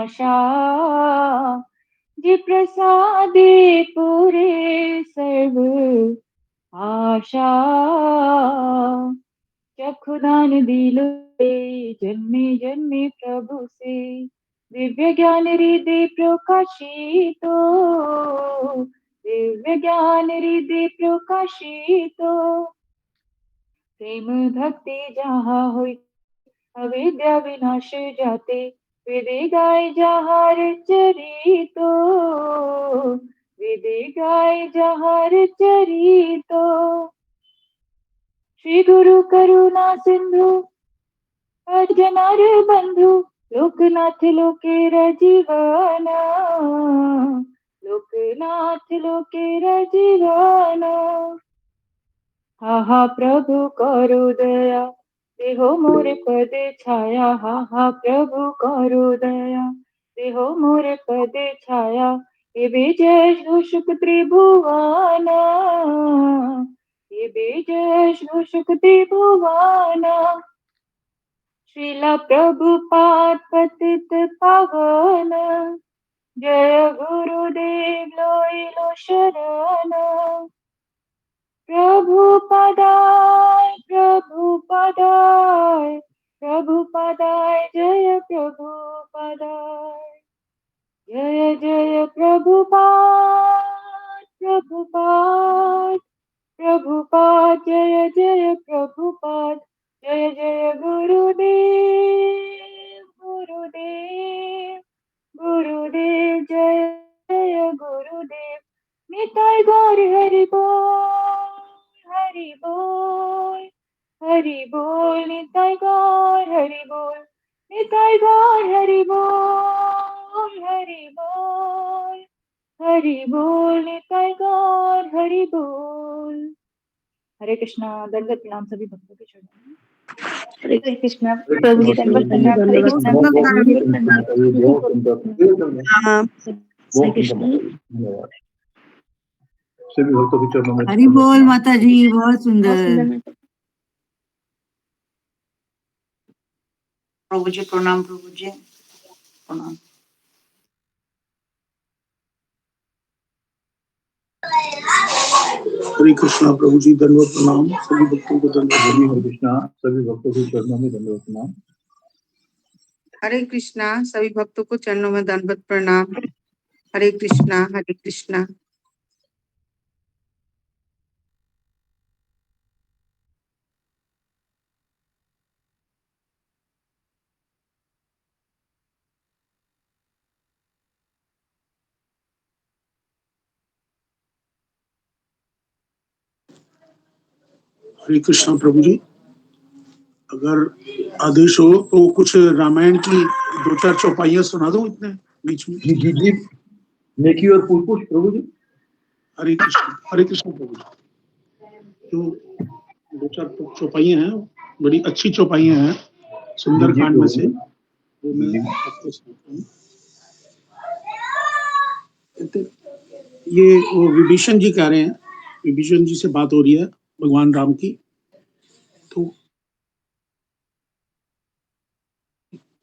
आशा जी प्रसादे पूरे सर्व आशा चक्षुदान दिलो जन्मे जन्मे प्रभु से दिव्य ज्ञान हृदय प्रकाशितो दिव्य ज्ञान हृदय प्रकाशितो प्रेम भक्ति जहाँ होई अविद्या विनाश जाते वेदे गाय जहार चरितो वेदे गाय जहार चरितो श्री गुरु करुणा सिंधु अर्जनार बंधु लोकनाथ लोकेर जीवना लोकनाथ लोकेर जीवना हा हा प्रभु करो दया देहो मोरे पदे छाया हा हा प्रभु करो दया देहो मोरे पदे छाया ये विजय सुख त्रिभुवाना ये विजय सुख त्रिभुवाना श्रीला प्रभुपाद पतित पावन जय गुरुदेव लोइलो शरण प्रभुपदाय प्रभुपदाय प्रभुपदाय जय प्रभुपदाय जय जय प्रभुपाद प्रभुपाद प्रभुपाद जय जय प्रभुपाद जय जय गुरुदेव गुरुदेव गुरुदेव जय जय गुरुदेव निताय गौर हरि बोल हरि बोल हरि बोल निताय गौर हरि बोल निताय गौर हरि बोल हरि बोल हरि बोल निताय गौर हरि बोल। हरे कृष्णा। दंडवत प्रणाम सभी भक्तों के चरणों में। हरे कृष्णा प्रभु जी दंडवत प्रणाम। हरे कृष्णा हरे कृष्णा। सभी भक्तों के चरणों में हरि बोल माता जी, बहुत सुंदर। प्रभु जी प्रणाम। प्रभु जी प्रणाम। हरे कृष्णा प्रभु जी दंडवत प्रणाम। सभी भक्तों को दंडवत। हरे कृष्णा सभी भक्तों के चरणों में दंडवत प्रणाम। हरे कृष्णा सभी भक्तों को चरणों में दंडवत प्रणाम। हरे कृष्णा हरे कृष्णा। हरे कृष्णा प्रभु जी, अगर आदेश हो तो कुछ रामायण की 2-4 चौपाइयां सुना दो इतने बीच में। जी जी जी, नेकी और पुष्प प्रभु जी। हरे कृष्ण प्रभु जी। जो 2-4 चौपाइयां हैं, बड़ी अच्छी चौपाइयां हैं सुंदरकांड में से, वो मैं आपको सुनाता हूं। ये वो विभीषण जी कह रहे हैं, विभीषण जी से बात हो रही है भगवान राम की। तो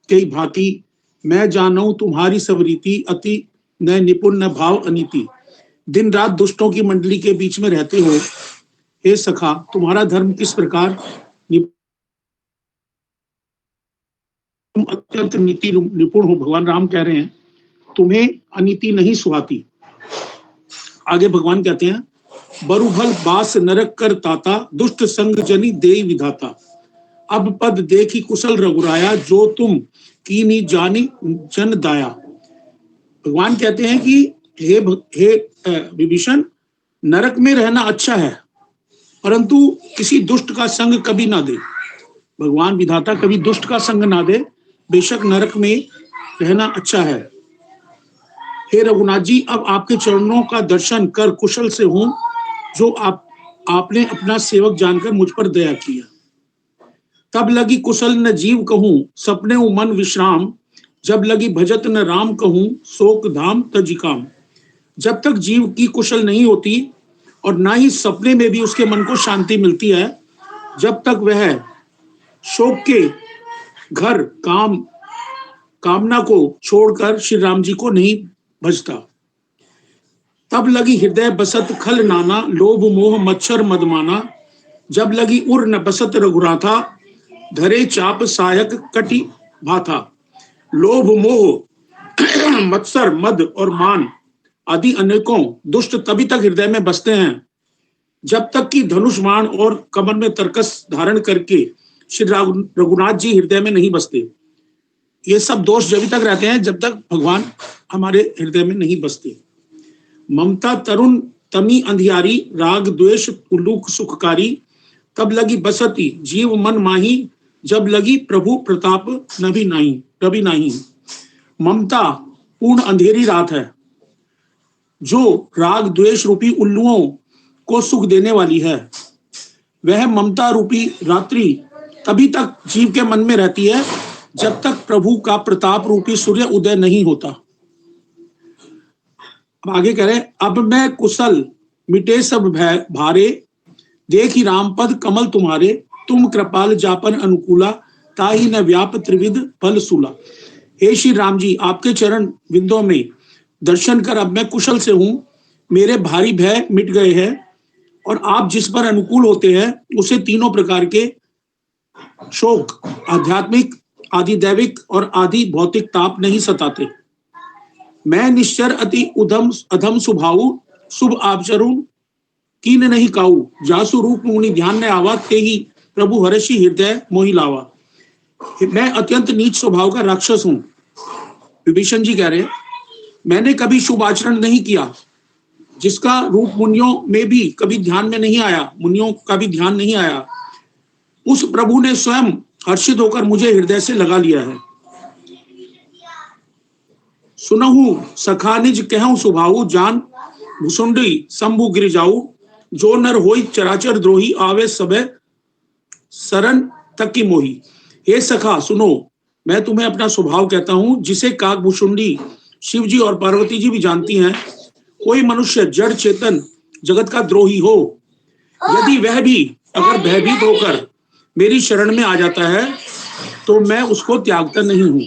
कई भांति मैं जानूं तुम्हारी सब रीति अति न निपुण न भाव अनीति। दिन रात दुष्टों की मंडली के बीच में रहते हो, हे सखा तुम्हारा धर्म किस प्रकार, तुम अत्यंत नीति निपुण हो। भगवान राम कह रहे हैं तुम्हें अनीति नहीं सुहाती। आगे भगवान कहते हैं बरुभल बास नरक कर ताता दुष्ट संग जनी देई विधाता। अब पद देखी कुशल रघुराया जो तुम कीनी जानी जन दाया। भगवान कहते हैं कि हे विभीषण, नरक में रहना अच्छा है परंतु किसी दुष्ट का संग कभी ना दे। भगवान विधाता कभी दुष्ट का संग ना दे, बेशक नरक में रहना अच्छा है। हे रघुनाथ जी, अब आपके चरणों का दर्शन कर कुशल से हूं, जो आपने अपना सेवक जानकर मुझ पर दया किया। तब लगी कुशल न जीव कहूं सपने मन विश्राम, जब लगी भजत न राम कहूं शोक धाम तजिकाम। जब तक जीव की कुशल नहीं होती और ना ही सपने में भी उसके मन को शांति मिलती है, जब तक वह शोक के घर काम कामना को छोड़कर श्री राम जी को नहीं भजता। तब लगी हृदय बसत खल नाना, लोभ मोह मच्छर मदमाना, जब लगी उर न बसत रघुराथा, धरे चाप सायक कटि भाथा। लोभ मोह मत्सर मद और मान आदि अनेकों दुष्ट तभी तक हृदय में बसते हैं जब तक कि धनुष बाण और कमर में तरकस धारण करके श्री रघुनाथ जी हृदय में नहीं बसते। ये सब दोष जब तक रहते हैं जब तक भगवान हमारे हृदय में नहीं बसते। ममता तरुण तमी अंधियारी, राग द्वेष उल्लूक सुखकारी, तब लगी बसती जीव मन माही, जब लगी प्रभु प्रताप नभी नाही। ममता पूर्ण अंधेरी रात है जो राग द्वेष रूपी उल्लुओं को सुख देने वाली है। वह ममता रूपी रात्रि तभी तक जीव के मन में रहती है जब तक प्रभु का प्रताप रूपी सूर्य उदय नहीं होता। अब आगे कह रहे, अब मैं कुशल मिटे सब भय भारे, देखी राम पद कमल तुम्हारे, तुम कृपाल जापन अनुकूला, ताही न व्याप त्रिविध फल सूला। हे श्री राम जी, आपके चरण बिंदों में दर्शन कर अब मैं कुशल से हूं, मेरे भारी भय मिट गए हैं और आप जिस पर अनुकूल होते हैं उसे तीनों प्रकार के शोक, आध्यात्मिक, आदि दैविक और आदि भौतिक ताप नहीं सताते। मैं निश्चर अति उधम अधम सुभाऊ, शुभ आचरण कीन नहीं काऊ, जासु रूप मुनि ध्यान ने आवा, ते ही प्रभु हर्षि हृदय मोहि लावा। मैं अत्यंत नीच स्वभाव का राक्षस हूं। विभीषण जी कह रहे हैं, मैंने कभी शुभ आचरण नहीं किया, जिसका रूप मुनियों में भी कभी ध्यान में नहीं आया, मुनियों का भी ध्यान नहीं आया, उस प्रभु ने स्वयं हर्षित होकर मुझे हृदय से लगा लिया है। सुनहु सखा निज कहूं सुभाऊ, जान भुसुंडी शंभु गिर जाऊ, जो नर होई चराचर द्रोही, आवे सबे शरण तक की मोही। हे सखा सुनो, मैं तुम्हें अपना स्वभाव कहता हूं, जिसे काक भुसुंडी शिव जी और पार्वती जी भी जानती हैं। कोई मनुष्य जड़ चेतन जगत का द्रोही हो, यदि वह भी अगर भयभीत होकर मेरी शरण में आ जाता है तो मैं उसको त्यागता नहीं हूं।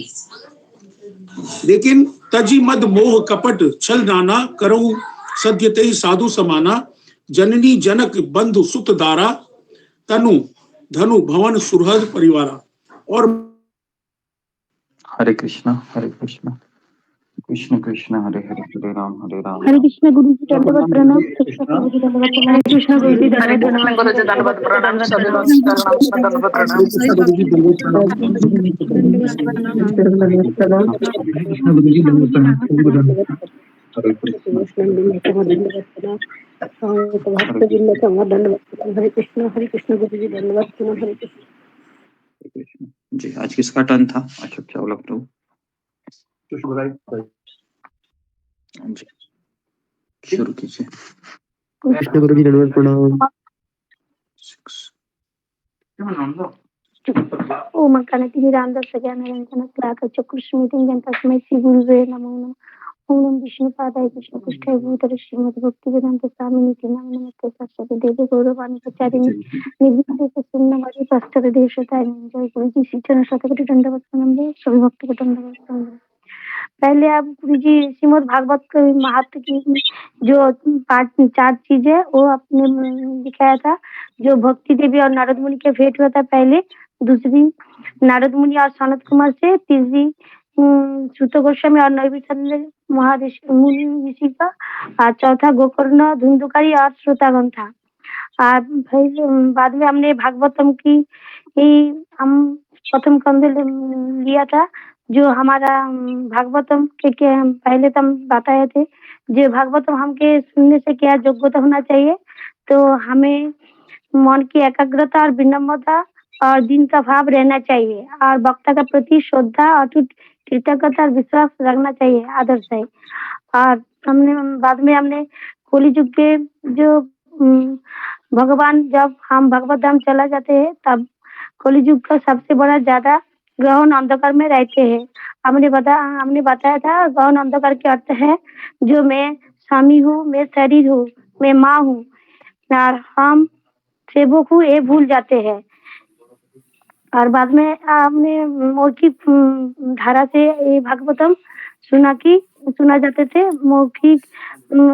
लेकिन तजी मद मोह कपट छल नाना, करूं सद्यते ही साधु समाना, जननी जनक बंधु सुत दारा, तनु धनु भवन सुहृद परिवारा। और हरे कृष्णा कृष्ण कृष्ण हरे हरे, हरे राम हरे कृष्ण गुरु जी दंडवत प्रणाम। गुरु जी दंडवत प्रणाम। हरे कृष्ण गुरु जी दंडवत प्रणाम। सभी दंडवत प्रणाम। कृष्ण गुरु जी दंडवत प्रणाम। कृष्ण गुरु जी दंडवत प्रणाम। हरे कृष्ण हरे कृष्ण गुरु जी दंडवत प्रणाम। हरे कृष्ण जी। आज किसका टर्न था? अशोक चावला प्रभु जी, शुरू कीजिए। कृष्ण गुरु जी दंडवत प्रणाम। ओम गणपति रामदास ज्ञान निरंजन क्लाक चक्रस्मृति तस्मै श्री गुरुवे नमो नमः। ओम नमः विष्णुपादाय कृष्ण पृष्ठाय भूतले श्रीमद् भक्ति वेदांत स्वामी निति नाम नमस्ते सरस्वती देवी गौरवाणी प्रचारिणी निर्विघ्न शून्यवादी पास्टर देशताय जय गुरु जी। श्री चरण शतकोटि दंडवत प्रणाम। सभी भक्त को दंडवत प्रणाम। पहले आप गुरु जी श्रीमद् भागवत के महत्व की जो चार चीजें वो आपने दिखाया था, जो भक्ति देवी और नारद मुनि के भेंट हुआ था पहले, दूसरी नारद मुनि और सनत कुमार से, तीसरी सूत गोस्वामी और नैमिषारण्य महर्षि मुनि ऋषि का, और चौथा गोकर्ण धुंधुकारी और श्रोतागण था। और फिर बाद में हमने भागवतम की हम प्रथम कंध लिया था, जो हमारा भागवतम के पहले तो हम बताए थे, जो भागवतम हमके सुनने से क्या योग्यता होना चाहिए, तो हमें मन की एकाग्रता और विनम्रता और दिन का भाव रहना चाहिए, और वक्ता का प्रति श्रद्धा अटूट कृतज्ञता और विश्वास रखना चाहिए, आदर्श है। और हमने बाद में हमने कली युग के जो भगवान जब हम भगवत धाम चला जाते हैं तब कली युग का सबसे बड़ा ज्यादा गहन अंधकार में रहते हैं। हमने बताया था गहन अंधकार के अर्थ है जो मैं स्वामी हूँ, मैं शरीर हूँ, मैं माँ हूँ और हम सेवक हूँ, ये भूल जाते हैं। और बाद में आपने मौखिक धारा से ये भागवतम सुना जाते थे। मौखिक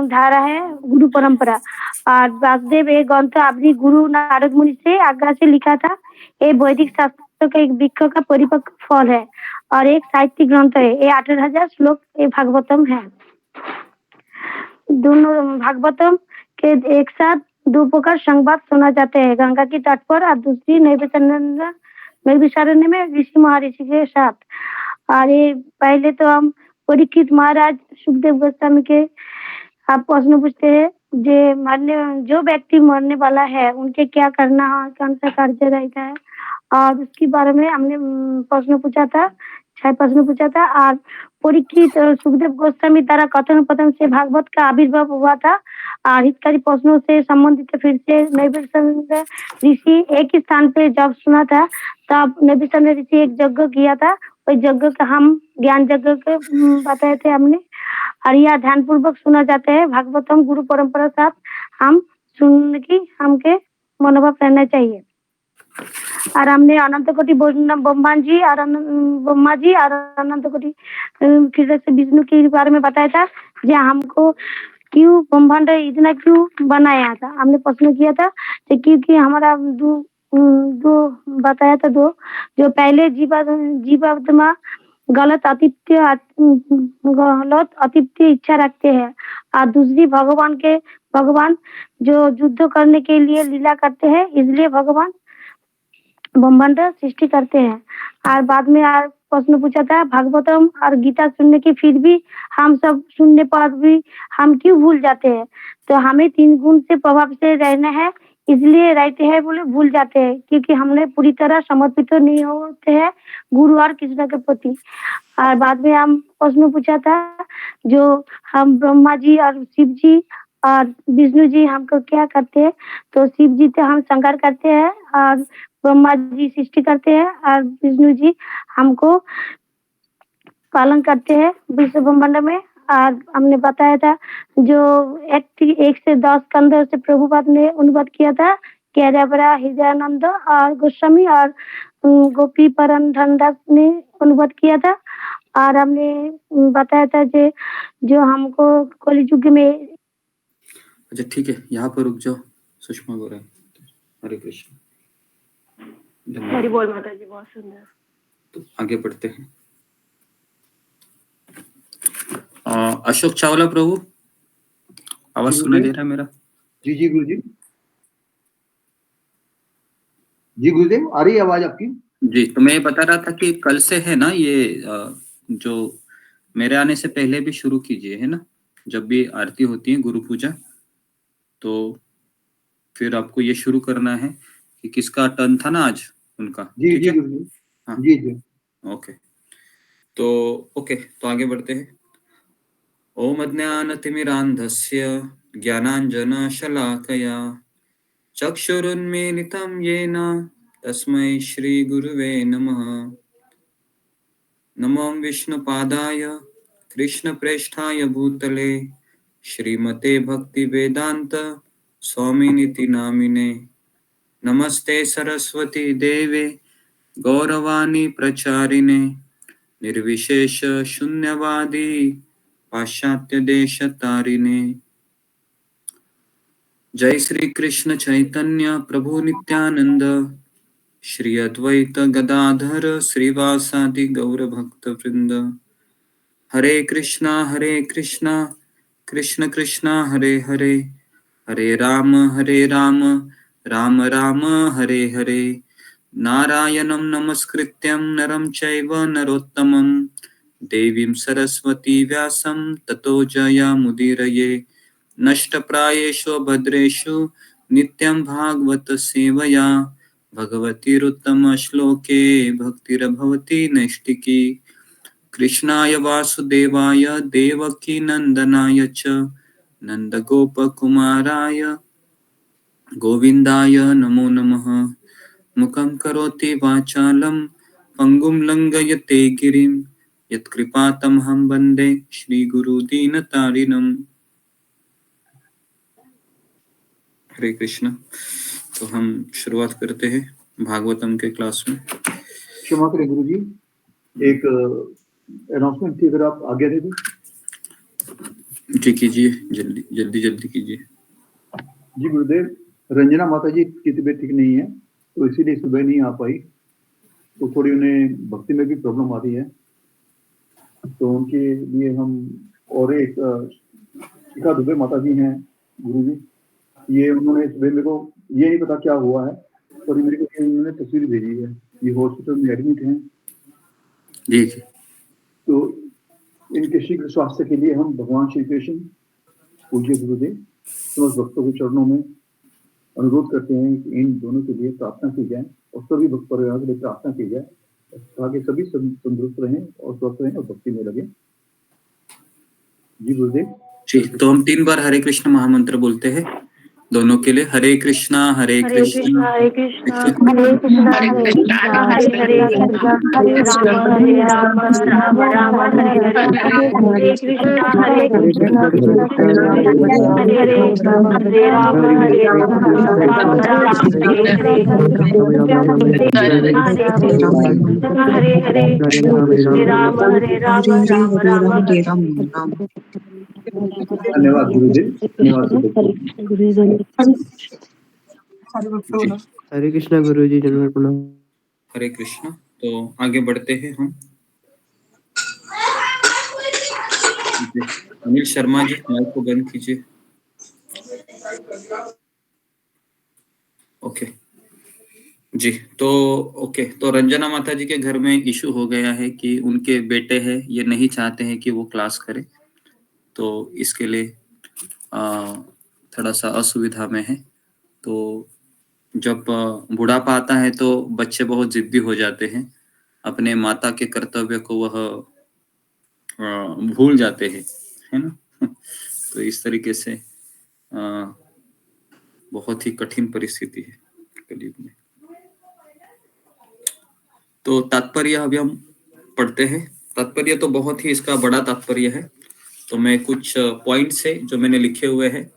धारा है गुरु परंपरा। और वासुदेव एक ग्रंथ अपनी गुरु नारद मुनि से आज्ञा से लिखा था। ये वैदिक शास्त्र का एक वृक्ष का परिपक्व फल है और एक साहित्यिक ग्रंथ है। ये 18,000 श्लोक ये भागवतम है। दोनों भागवतम के एक साथ दो प्रकार संवाद सुना जाते हैं, गंगा की तट पर और दूसरी नैमिषारण्य में ऋषि महर्षि के साथ। और ये पहले तो हम परीक्षित महाराज सुखदेव गोस्वामी के आप प्रश्न पूछते हैं जो व्यक्ति मरने वाला है उनके क्या करना है, कौन सा कार्य रहता है, और उसके बारे में हमने प्रश्न पूछा था, 6 प्रश्न पूछा था। और परीक्षित सुखदेव गोस्वामी द्वारा कथन पतन से भागवत का आविर्भाव हुआ था। और हितकारी प्रश्नों से संबंधित फिर से नैमिषारण्य ऋषि एक ही स्थान पे जब सुना था तब नैमिषारण्य ऋषि एक यज्ञ किया था। वही यज्ञ का हम ज्ञान यज्ञ के बताए थे हमने। और यह ध्यान पूर्वक सुना जाता है। भागवतम गुरु परंपरा साथ हम सुनने की हमके मनोभाव रहना चाहिए। और हमने अनंत कोटि ब्रह्मा जी और अनंत कोटि फिर से विष्णु के बारे में बताया था। जो हमको क्यों ब्रह्मांड इतना क्यों बनाया था, हमने प्रश्न किया था। तो क्योंकि हमारा दो बताया था, दो जो पहले जीवात्मा गलत अतिथ्य इच्छा रखते हैं और दूसरी भगवान जो युद्ध करने के लिए लीला करते हैं, इसलिए भगवान ब्रह्मांड सृष्टि करते हैं। और बाद में प्रश्न पूछा था भागवतम और गीता सुनने के फिर भी हम सब सुनने पर भी हम क्यों भूल जाते हैं। तो हमें 3 गुण से प्रभाव से रहना है, इसलिए रहते हैं बोले भूल जाते हैं, क्योंकि हमने पूरी तरह समर्पित नहीं होते हैं गुरु और कृष्ण के प्रति। और बाद में हम प्रश्न पूछा था जो हम ब्रह्मा जी और शिव जी और विष्णु जी हमको क्या करते हैं। तो शिव जी तो हम संहार करते हैं और ब्रह्मा जी सृष्टि करते हैं और विष्णु जी हमको पालन करते हैं विश्व ब्रह्मांड में। और हमने बताया था जो 1 से 10 स्कंद से प्रभुपाद ने अनुवाद किया था, केदारबरा हृदयानंद और गोस्वामी और गोपी परन धनदास ने अनुवाद किया था। और हमने बताया था जो हमको कलियुग में। अच्छा ठीक है, यहाँ पर रुक जाओ। सुषमा बोल रहे हैं। हरे कृष्ण। हरि बोल माता जी, बहुत सुंदर। तो आगे बढ़ते हैं। अशोक चावला प्रभु, आवाज सुनाई दे रहा है मेरा? जी जी गुरु जी। जी गुरुदेव, आ रही है आवाज आपकी? जी, तो मैं बता रहा था कि कल से है ना ये जो मेरे आने से पहले भी शुरू कीजिए, है ना, जब भी आरती होती है गुरु पूजा, तो फिर आपको ये शुरू करना है कि किसका टर्न था ना आज उनका। जी ठीक जी है? गुरुदेव। हाँ जी जी ओके। तो आगे बढ़ते हैं। ओम अज्ञानतिमिरान्धस्य ज्ञानाञ्जनशलाकया चक्षुरुन्मीलितं येन तस्मै श्रीगुरुवे नमः। नमो विष्णुपादाय कृष्णप्रेष्ठाय भूतले श्रीमते भक्तिवेदांत स्वामिनिति नामिने। नमस्ते सरस्वती देवे गौरवाणी प्रचारिणे निर्विशेष शून्यवादी पाश्चात्य देश तारिणे। जय श्री कृष्ण चैतन्य प्रभु नित्यानंद श्री अद्वैत गदाधर श्रीवासादि गौर भक्त वृंद। हरे कृष्णा कृष्ण कृष्णा हरे हरे, हरे राम राम राम हरे हरे। नारायणं नमस्कृत्यं नरं चैव नरोत्तमं देवीं सरस्वती व्यासं ततो जयामुदीरये। नष्टप्रायेषु भद्रेषु नित्यं भागवत सेवया भगवतीरुत्तम श्लोके भक्तिर्भवति नैष्टिकी। कृष्णाय वासुदेवाय देवकी नंदनाय च नंदगोपकुमाराय गोविंदाय नमो नमः। मुखं करोति वाचालं पंगुं लंघयते गिरिं यत्कृपातमहं वन्दे श्रीगुरुदीनतारिणम्। हरे कृष्ण। तो हम शुरुआत करते हैं भागवतम के क्लास में। क्षमा करें गुरु जी, एक अनाउंसमेंट थी, अगर आप आगे दे दें। जी कीजिए, जल्दी कीजिए। जी गुरुदेव, रंजना माता जी की तबीयत ठीक नहीं है, तो इसीलिए सुबह नहीं आ पाई, तो थोड़ी उन्हें भक्ति में भी प्रॉब्लम आ रही है, तो उनके लिए हम, और एक शिखा दुबे माता जी हैं गुरु जी, ये उन्होंने सुबह, मेरे को ये नहीं पता क्या हुआ है, और मेरे को उन्होंने तस्वीर भेजी है, ये हॉस्पिटल में एडमिट हैं। जी तो इनके शीघ्र स्वास्थ्य के लिए हम भगवान श्री कृष्ण पूज्य गुरुदेव समस्त भक्तों के चरणों में अनुरोध करते हैं कि इन दोनों के लिए प्रार्थना की जाए, और सभी भक्त परिवार के लिए प्रार्थना की जाए, ताकि सभी तंदुरुस्त रहें और स्वस्थ रहें और भक्ति में लगे। जी गुरुदेव। जी, तो हम 3 बार हरे कृष्ण महामंत्र बोलते हैं दोनों के लिए। हरे कृष्णा हरे कृष्णा हरे कृष्णा हरे कृष्णा हरे कृष्णा हरे कृष्णा हरे राम राम राम हरे हरे हरे कृष्णा हरे कृष्णा हरे राम हरे हरे राम। धन्यवाद गुरुदेव, धन्यवाद। हरे कृष्णा गुरु जी, जन्म प्रणाम। हरे कृष्णा। तो आगे बढ़ते हैं हम। अनिल शर्मा जी, माइक को बंद कीजिए। ओके जी, तो ओके, तो रंजना माता जी के घर में इशू हो गया है कि उनके बेटे हैं, ये नहीं चाहते हैं कि वो क्लास करे, तो इसके लिए थोड़ा सा असुविधा में है। तो जब बुढ़ापा आता है तो बच्चे बहुत जिद्दी हो जाते हैं, अपने माता के कर्तव्य को वह भूल जाते हैं, है ना। तो इस तरीके से बहुत ही कठिन परिस्थिति है कलयुग में। तो तात्पर्य अभी हम पढ़ते हैं। तात्पर्य तो बहुत ही इसका बड़ा तात्पर्य है, तो मैं कुछ पॉइंट्स है जो मैंने लिखे हुए हैं,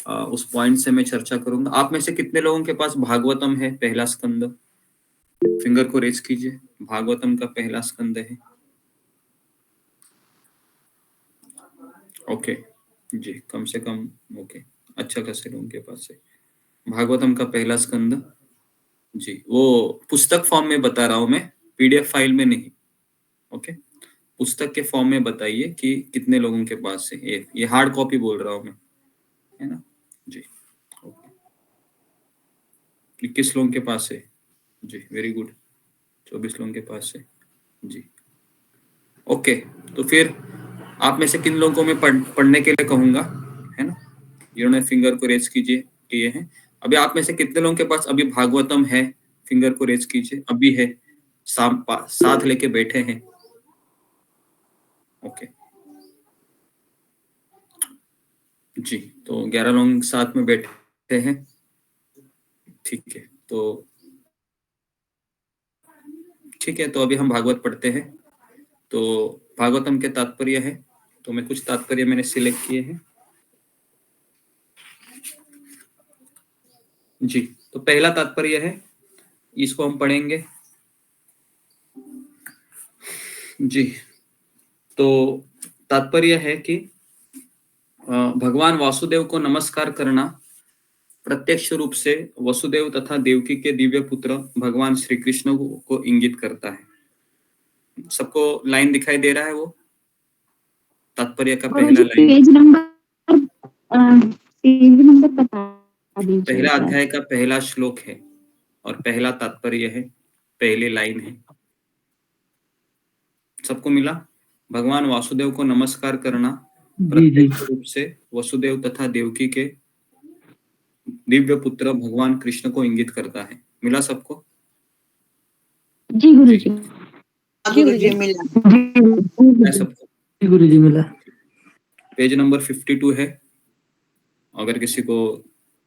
उस पॉइंट से मैं चर्चा करूंगा। आप में से कितने लोगों के पास भागवतम है पहला स्कंद? फिंगर को रेज कीजिए। भागवतम का पहला स्कंद है। ओके जी, कम से कम ओके, अच्छा खासे लोगों के पास है भागवतम का पहला स्कंद। जी, वो पुस्तक फॉर्म में बता रहा हूं मैं, पीडीएफ फाइल में नहीं। ओके, पुस्तक के फॉर्म में बताइए कि कितने लोगों के पास है। ये हार्ड कॉपी बोल रहा हूं मैं, है ना जी। ओके, 21 लोगों के पास है जी, वेरी गुड। 24 लोगों के पास है जी। ओके, तो फिर आप में से किन लोगों को मैं पढ़ने के लिए कहूंगा, है ना, जिन्होंने फिंगर को रेज कीजिए किए हैं। अभी आप में से कितने लोगों के पास अभी भागवतम है? फिंगर को रेज कीजिए। अभी है, साथ लेके बैठे हैं। ओके जी, तो 11 लोग साथ में बैठे हैं, ठीक है। तो ठीक है, तो अभी हम भागवत पढ़ते हैं। तो भागवतम के तात्पर्य है, तो मैं कुछ तात्पर्य मैंने सिलेक्ट किए हैं जी। तो पहला तात्पर्य है, इसको हम पढ़ेंगे जी। तो तात्पर्य है कि भगवान वासुदेव को नमस्कार करना प्रत्यक्ष रूप से वसुदेव तथा देवकी के दिव्य पुत्र भगवान श्री कृष्ण को इंगित करता है। सबको लाइन दिखाई दे रहा है? वो तात्पर्य का पहला लाइन, पेज नंबर बता दीजिए। पहला अध्याय का पहला श्लोक है और पहला तात्पर्य है, पहली लाइन है। सबको मिला? भगवान वासुदेव को नमस्कार करना प्रत्यक्ष रूप से वसुदेव तथा देवकी के दिव्य पुत्र भगवान कृष्ण को इंगित करता है। मिला सबको? जी गुरु जी। गुरुजी मिला। सबको गुरुजी मिला। पेज नंबर 52 है अगर किसी को,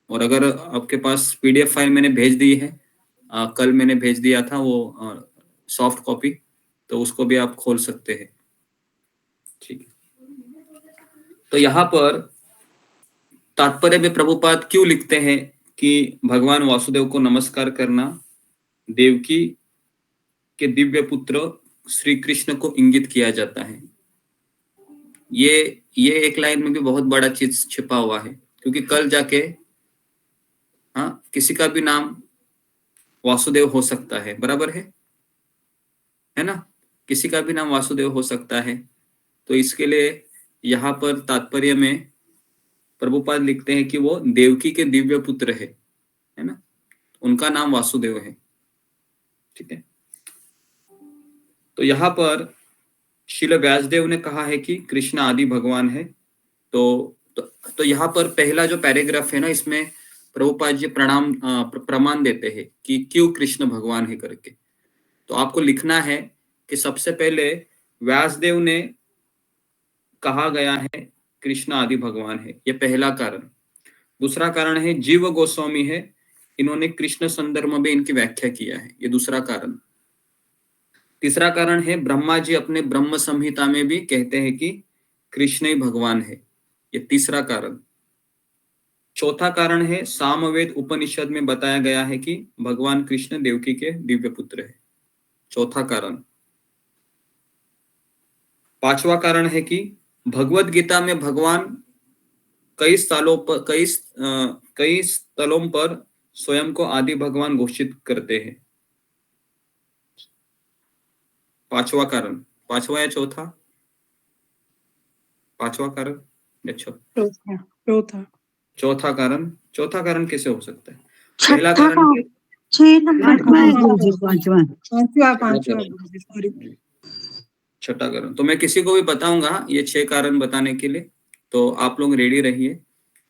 और अगर आपके पास पीडीएफ फाइल मैंने भेज दी है, कल मैंने भेज दिया था वो सॉफ्ट कॉपी, तो उसको भी आप खोल सकते हैं, ठीक है। तो यहाँ पर तात्पर्य में प्रभुपाद क्यों लिखते हैं कि भगवान वासुदेव को नमस्कार करना देवकी के दिव्य पुत्र श्री कृष्ण को इंगित किया जाता है। ये एक लाइन में भी बहुत बड़ा चीज छिपा हुआ है, क्योंकि कल जाके किसी का भी नाम वासुदेव हो सकता है, बराबर है ना, किसी का भी नाम वासुदेव हो सकता है। तो इसके लिए यहाँ पर तात्पर्य में प्रभुपाद लिखते हैं कि वो देवकी के दिव्य पुत्र है ना, उनका नाम वासुदेव है। ठीक है, तो यहाँ पर श्रील व्यासदेव ने कहा है कि कृष्ण आदि भगवान है। तो यहाँ पर पहला जो पैराग्राफ है ना, इसमें प्रभुपाद जी प्रमाण देते हैं कि क्यों कृष्ण भगवान है करके। तो आपको लिखना है कि सबसे पहले व्यासदेव ने कहा गया है कृष्ण आदि भगवान है, ये पहला कारण। दूसरा कारण है जीव गोस्वामी है, इन्होंने कृष्ण संदर्भ में इनकी व्याख्या किया है, ये दूसरा कारण। तीसरा कारण है ब्रह्मा जी अपने ब्रह्म संहिता में भी कहते हैं कि कृष्ण ही भगवान है, ये तीसरा कारण। चौथा कारण है सामवेद उपनिषद में बताया गया है कि भगवान कृष्ण देवकी के दिव्य पुत्र है, चौथा कारण। पांचवा कारण है कि भगवत गीता में भगवान कई स्थलों पर स्वयं को आदि भगवान घोषित करते हैं। पांचवा कारण, पांचवा या चौथा? पांचवा कारण या चौथा कारण? चौथा कारण कैसे हो सकता है? पहला कारण 6 नंबर छठा कारण। तो मैं किसी को भी बताऊंगा ये 6 कारण बताने के लिए, तो आप लोग रेडी रहिए,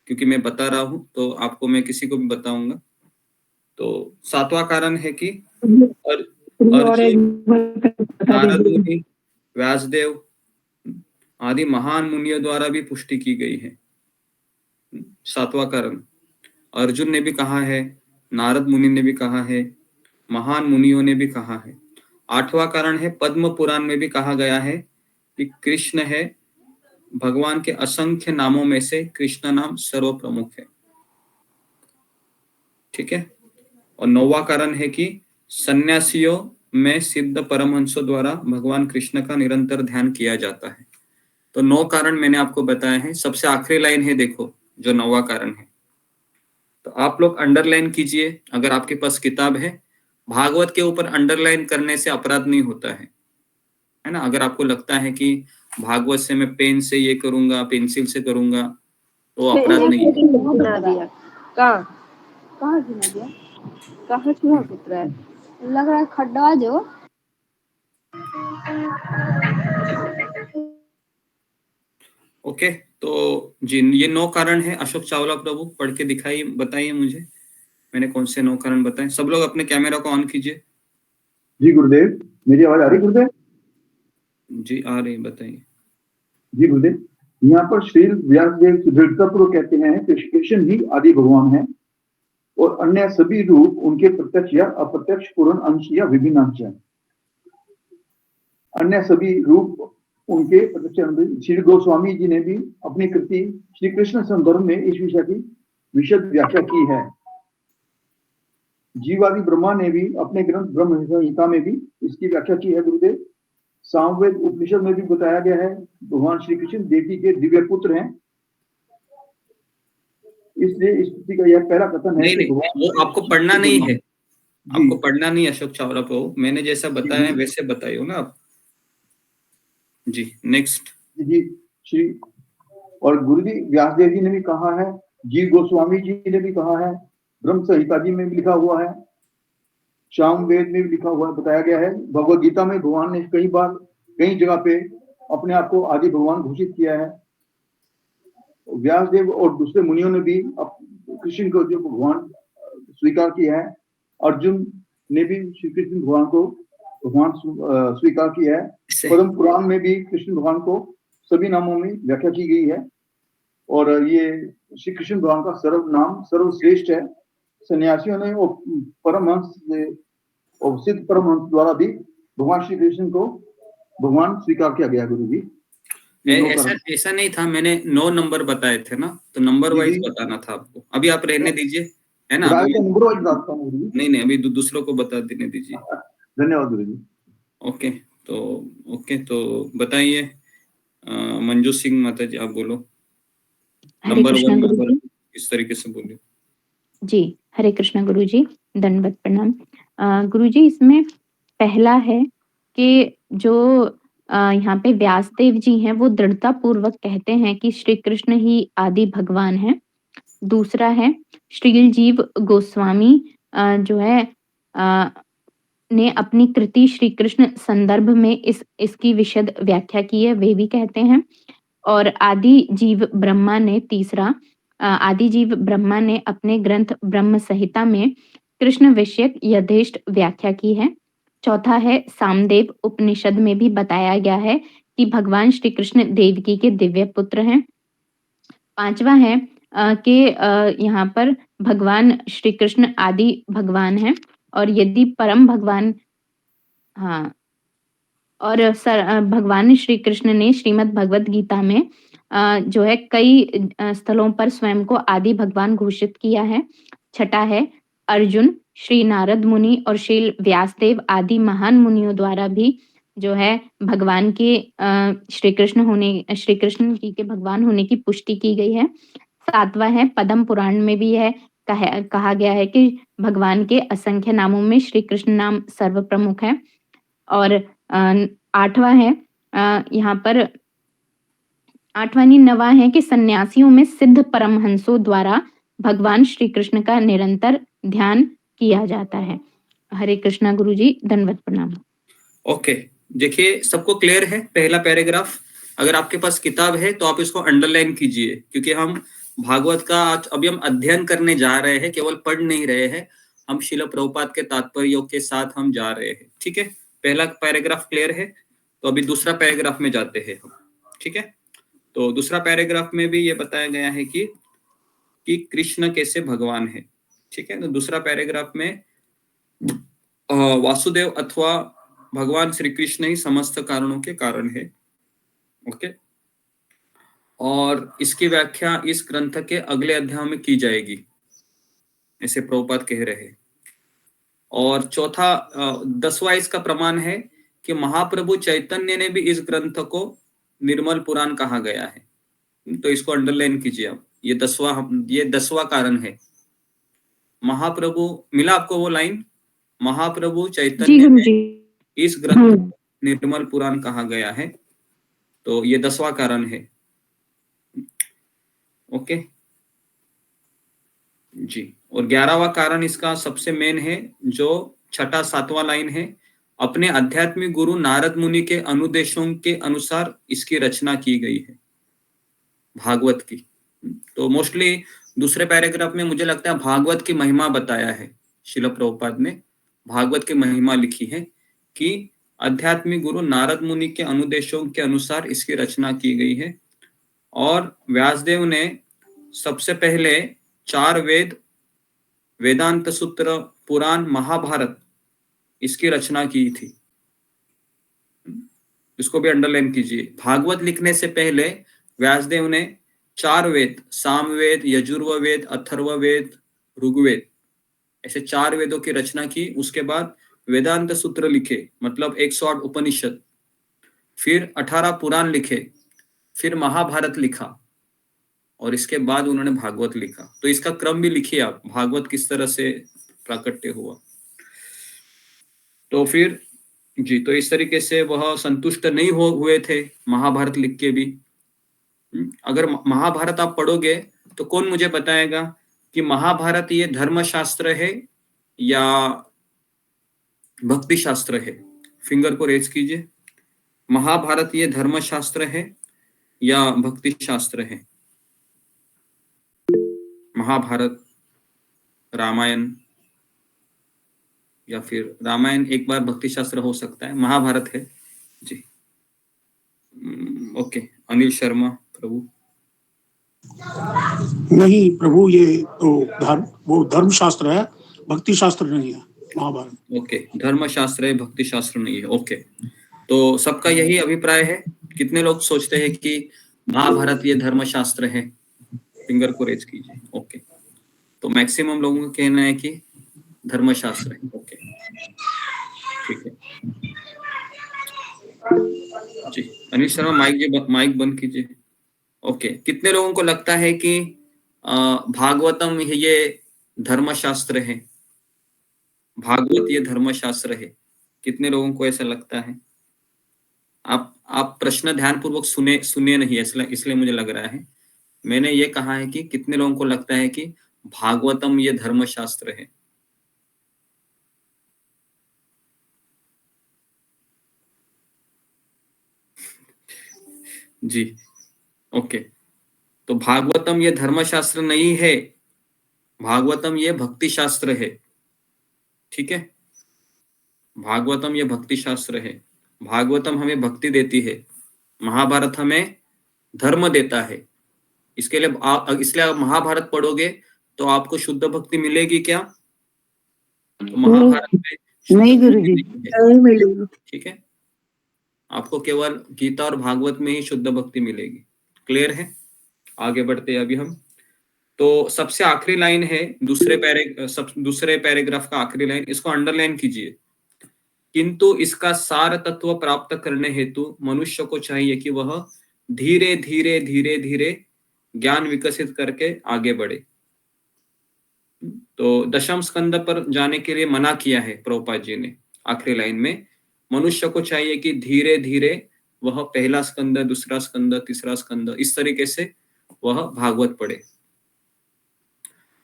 क्योंकि मैं बता रहा हूं तो आपको मैं किसी को भी बताऊंगा। तो 7वां कारण है कि नारद मुनि, व्यासदेव आदि महान मुनियों द्वारा भी पुष्टि की गई है। 7वां कारण अर्जुन ने भी कहा है, नारद मुनि ने भी कहा है, महान मुनियों ने भी कहा है। 8वां कारण है पद्म पुराण में भी कहा गया है कि कृष्ण है, भगवान के असंख्य नामों में से कृष्ण नाम सर्व प्रमुख है। ठीक है, और 9वां कारण है कि सन्यासियों में सिद्ध परमहंसों द्वारा भगवान कृष्ण का निरंतर ध्यान किया जाता है। तो 9 कारण मैंने आपको बताए हैं। सबसे आखिरी लाइन है देखो, जो 9वां कारण है, तो आप लोग अंडरलाइन कीजिए अगर आपके पास किताब है। भागवत के ऊपर अंडरलाइन करने से अपराध नहीं होता है ना। अगर आपको लगता है कि भागवत से मैं पेन से ये करूंगा, पेंसिल से करूंगा, तो अपराध नहीं है। कहाँ चूहा पुत्र है, लग रहा है खड्डा जो। ओके, तो जी ये 9 कारण है। अशोक चावला प्रभु पढ़ के दिखाइए, बताइए मुझे मैंने कौन से 9 कारण बताए। सब लोग अपने कैमरा को ऑन कीजिए। जी गुरुदेव, मेरी आवाज आ रही गुरुदेव? जी आ रही, बताइए। जी गुरुदेव, यहाँ पर श्री व्यासदेव सुदृढ़तापूर्वक कहते हैं कि कृष्ण ही आदि भगवान है और अन्य सभी रूप उनके प्रत्यक्ष या अप्रत्यक्ष पूर्ण अंश या विभिन्न अंश है। अन्य सभी रूप उनके प्रत्यक्ष। श्री गोस्वामी जी ने भी अपनी कृति श्री कृष्ण संदर्भ में इस विषय की विशद व्याख्या की है। जीवादि ब्रह्मा ने भी अपने ग्रंथ ब्रह्म संहिता में भी इसकी व्याख्या की है गुरुदेव। सामवेद उपनिषद में भी बताया गया है भगवान श्री कृष्ण देवी के दिव्य पुत्र हैं। इसलिए इस कृति का यह पहला कथन है। नहीं, वो आपको पढ़ना नहीं है, आपको पढ़ना नहीं। अशोक चावला प्रभु, मैंने जैसा बताया है वैसे बताइए ना आप। जी नेक्स्ट। जी श्री और गुरुजी व्यासदेव जी ने भी कहा है, जीव गोस्वामी जी ने भी कहा है, ब्रह्म संहिता जी में भी लिखा हुआ है, सामवेद में भी लिखा हुआ है, बताया गया है। भगवत गीता में भगवान ने कई बार कई जगह पे अपने आप को आदि भगवान घोषित किया है। व्यासदेव और दूसरे मुनियों ने भी कृष्ण को जो भगवान स्वीकार किया है। अर्जुन ने भी श्री कृष्ण भगवान को भगवान स्वीकार किया है। पद्म पुराण में भी कृष्ण भगवान को सभी नामों में व्याख्या की गई है और ये श्री कृष्ण भगवान का सर्वनाम सर्वश्रेष्ठ है। सन्यासियों ने और परमहंस और सिद्ध परमहंस द्वारा भी भगवान श्री कृष्ण को भगवान स्वीकार किया गया। गुरु जी ऐसा नहीं था, मैंने 9 नंबर बताए थे ना, तो नंबर वाइज बताना था आपको। अभी आप रहने दीजिए, है ना। राय का नंबर वाइज बताता हूँ गुरु जी। नहीं, अभी दूसरों को बता देने दीजिए। धन्यवाद गुरु जी। ओके, तो बताइए मंजू सिंह माता जी, आप बोलो। हरे नंबर कृष्णा 1 गुरु नंबर जी। इस तरीके से बोलिए। जी, हरे कृष्णा गुरु जी, दंडवत प्रणाम। गुरु जी, इसमें पहला है कि जो यहाँ पे व्यासदेव जी हैं, वो दृढ़ता पूर्वक कहते हैं कि श्री कृष्ण ही आदि भगवान हैं। दूसरा है श्रील जीव गोस्वामी जो है ने अपनी कृति श्री कृष्ण संदर्भ में इसकी विशद व्याख्या की है, वे भी कहते हैं। और आदि जीव ब्रह्मा ने अपने ग्रंथ ब्रह्म संहिता में कृष्ण विषयक यथेष्ट व्याख्या की है। चौथा है सामदेव उपनिषद में भी बताया गया है कि भगवान श्री कृष्ण देवकी के दिव्य पुत्र हैं। पांचवा है कि यहाँ पर भगवान श्री कृष्ण आदि भगवान हैं और यदि परम भगवान भगवान श्री कृष्ण ने श्रीमद् भगवत गीता में जो है कई स्थलों पर स्वयं को आदि भगवान घोषित किया है। छठा है अर्जुन, श्री नारद मुनि और श्री व्यासदेव आदि महान मुनियों द्वारा भी जो है भगवान के श्री कृष्ण जी के भगवान होने की पुष्टि की गई है। सातवां है पद्म पुराण में भी है कहा गया है कि भगवान के असंख्य नामों में श्री कृष्ण नाम सर्व प्रमुख है। और आठवां है यहाँ पर नवा है कि सन्यासियों में सिद्ध परमहंसों द्वारा भगवान श्री कृष्ण का निरंतर ध्यान किया जाता है। हरे कृष्णा गुरु जी, दंडवत प्रणाम। ओके, देखिए सबको क्लियर है पहला पैराग्राफ। अगर आपके पास किताब है तो आप इसको अंडरलाइन कीजिए, क्योंकि हम भागवत का आज अभी हम अध्ययन करने जा रहे हैं, केवल पढ़ नहीं रहे हैं। हम श्रील प्रभुपाद के तात्पर्यों के साथ हम जा रहे हैं। ठीक है, पहला पैराग्राफ क्लियर है, तो अभी दूसरा पैराग्राफ में जाते हैं हम। ठीक है, तो दूसरा पैराग्राफ में भी ये बताया गया है कि कृष्ण कैसे भगवान है। ठीक है, तो दूसरा पैराग्राफ में वासुदेव अथवा भगवान श्री कृष्ण ही समस्त कारणों के कारण है। ओके, और इसकी व्याख्या इस ग्रंथ के अगले अध्याय में की जाएगी, ऐसे प्रभुपाद कह रहे हैं। और चौथा 10वां इसका प्रमाण है कि महाप्रभु चैतन्य ने भी इस ग्रंथ को निर्मल पुराण कहा गया है। तो इसको अंडरलाइन कीजिए आप। ये 10वां कारण है। महाप्रभु, मिला आपको वो लाइन? महाप्रभु चैतन्य ने इस ग्रंथ को निर्मल पुराण कहा गया है, तो ये 10वां कारण है। ओके जी, और 11वां कारण इसका सबसे मेन है, जो छठा 7वां लाइन है। अपने आध्यात्मिक गुरु नारद मुनि के अनुदेशों के अनुसार इसकी रचना की गई है, भागवत की। तो मोस्टली दूसरे पैराग्राफ में मुझे लगता है भागवत की महिमा बताया है। श्रील प्रभुपाद ने भागवत की महिमा लिखी है कि आध्यात्मिक गुरु नारद मुनि के अनुदेशों के अनुसार इसकी रचना की गई है। और व्यासदेव ने सबसे पहले 4 वेद, वेदांत सूत्र, पुराण, महाभारत इसकी रचना की थी। इसको भी अंडरलाइन कीजिए। भागवत लिखने से पहले व्यासदेव ने 4 वेद, सामवेद, यजुर्वेद, अथर्ववेद, ऋग्वेद, ऐसे 4 वेदों की रचना की। उसके बाद वेदांत सूत्र लिखे, मतलब 108 उपनिषद, फिर 18 पुराण लिखे, फिर महाभारत लिखा, और इसके बाद उन्होंने भागवत लिखा। तो इसका क्रम भी लिखिए आप, भागवत किस तरह से प्राकट्य हुआ। तो फिर जी, तो इस तरीके से वह संतुष्ट नहीं हुए थे महाभारत लिख के भी। अगर महाभारत आप पढ़ोगे तो कौन मुझे बताएगा कि महाभारत ये धर्मशास्त्र है या भक्ति शास्त्र है? फिंगर को रेज कीजिए। महाभारत ये धर्मशास्त्र है या भक्ति शास्त्र है? महाभारत, रामायण, या फिर रामायण एक बार भक्ति शास्त्र हो सकता है, महाभारत है जी। ओके, अनिल शर्मा प्रभु। नहीं प्रभु, ये तो वो धर्म शास्त्र है, भक्ति शास्त्र नहीं है महाभारत। ओके, धर्म शास्त्र है, भक्ति शास्त्र नहीं है। ओके, तो सबका यही अभिप्राय है? कितने लोग सोचते हैं कि महाभारत ये धर्म शास्त्र है? फिंगर को रेज कीजिए। ओके, तो मैक्सिमम लोगों का कहना है कि धर्मशास्त्र है। ओके, ठीक है जी। अनिल शर्मा माइक बंद कीजिए। ओके, कितने लोगों को लगता है कि भागवतम ये धर्मशास्त्र है? भागवत ये धर्मशास्त्र है, कितने लोगों को ऐसा लगता है? आप प्रश्न ध्यानपूर्वक सुने नहीं, इसलिए मुझे लग रहा है। मैंने ये कहा है कि कितने लोगों को लगता है कि भागवतम ये धर्मशास्त्र है? जी, ओके। तो भागवतम ये धर्मशास्त्र नहीं है, भागवतम ये भक्ति शास्त्र है। ठीक है, भागवतम ये भक्ति शास्त्र है। भागवतम हमें भक्ति देती है, महाभारत हमें धर्म देता है। इसलिए आप महाभारत पढ़ोगे तो आपको शुद्ध भक्ति मिलेगी क्या? तो महाभारत में नहीं गुरुजी, नहीं मिलेगी। ठीक है, आपको केवल गीता और भागवत में ही शुद्ध भक्ति मिलेगी। क्लियर है? आगे बढ़ते हैं अभी हम। तो सबसे आखिरी लाइन है दूसरे पैराग्राफ का आखिरी लाइन, इसको अंडरलाइन कीजिए। किंतु इसका सार तत्व प्राप्त करने हेतु मनुष्य को चाहिए कि वह धीरे धीरे धीरे धीरे ज्ञान विकसित करके आगे बढ़े। तो दशम स्कंद पर जाने के लिए मना किया है प्रभुपाद जी ने आखिरी लाइन में। मनुष्य को चाहिए कि धीरे धीरे वह पहला स्कंद, दूसरा स्कंद, तीसरा स्कंद, इस तरीके से वह भागवत पढ़े।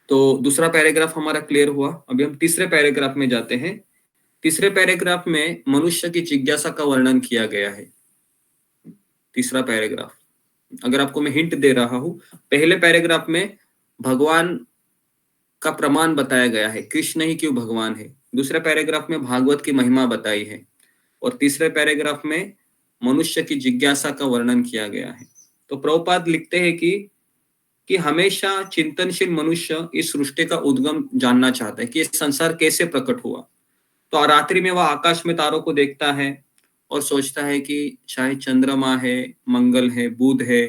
तो दूसरा पैराग्राफ हमारा क्लियर हुआ। अभी हम तीसरे पैराग्राफ में जाते हैं। तीसरे पैराग्राफ में मनुष्य की जिज्ञासा का वर्णन किया गया है। तीसरा पैराग्राफ, अगर आपको मैं हिंट दे रहा हूं, पहले पैराग्राफ में भगवान का प्रमाण बताया गया है, कृष्ण ही क्यों भगवान है। दूसरे पैराग्राफ में भागवत की महिमा बताई है, और तीसरे पैराग्राफ में मनुष्य की जिज्ञासा का वर्णन किया गया है। तो प्रभुपाद लिखते हैं कि हमेशा चिंतनशील मनुष्य इस सृष्टि का उद्गम जानना चाहता है कि संसार कैसे प्रकट हुआ। तो रात्रि में वह आकाश में तारों को देखता है और सोचता है कि शायद चंद्रमा है, मंगल है, बुध है,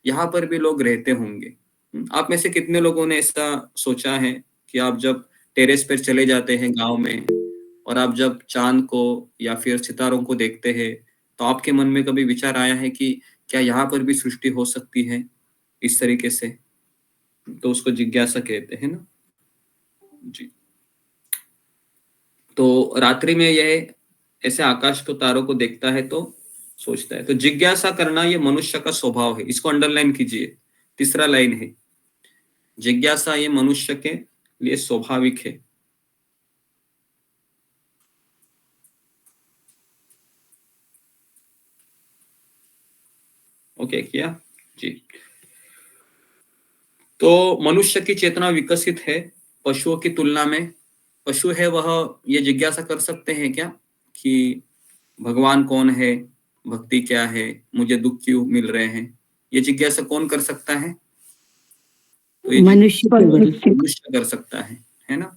यहाँ पर भी लोग रहते होंगे। आप में से कितने लोगों ने ऐसा सोचा है कि आप जब टेरेस पर चले जाते हैं गांव में और आप जब चांद को या फिर सितारों को देखते हैं तो आपके मन में कभी विचार आया है कि क्या यहाँ पर भी सृष्टि हो सकती है इस तरीके से? तो उसको जिज्ञासा कहते हैं ना जी। तो रात्रि में यह ऐसे आकाश को, तारों को देखता है तो सोचता है। तो जिज्ञासा करना ये मनुष्य का स्वभाव है, इसको अंडरलाइन कीजिए। तीसरा लाइन है, जिज्ञासा ये मनुष्य के लिए स्वाभाविक है। ओके किया जी। तो मनुष्य की चेतना विकसित है पशुओं की तुलना में। पशु है वह ये जिज्ञासा कर सकते हैं क्या कि भगवान कौन है, भक्ति क्या है, मुझे दुख क्यों मिल रहे हैं? ये जिज्ञासा कौन कर सकता है? तो ये मनुष्य मनुष्य कर सकता है ना,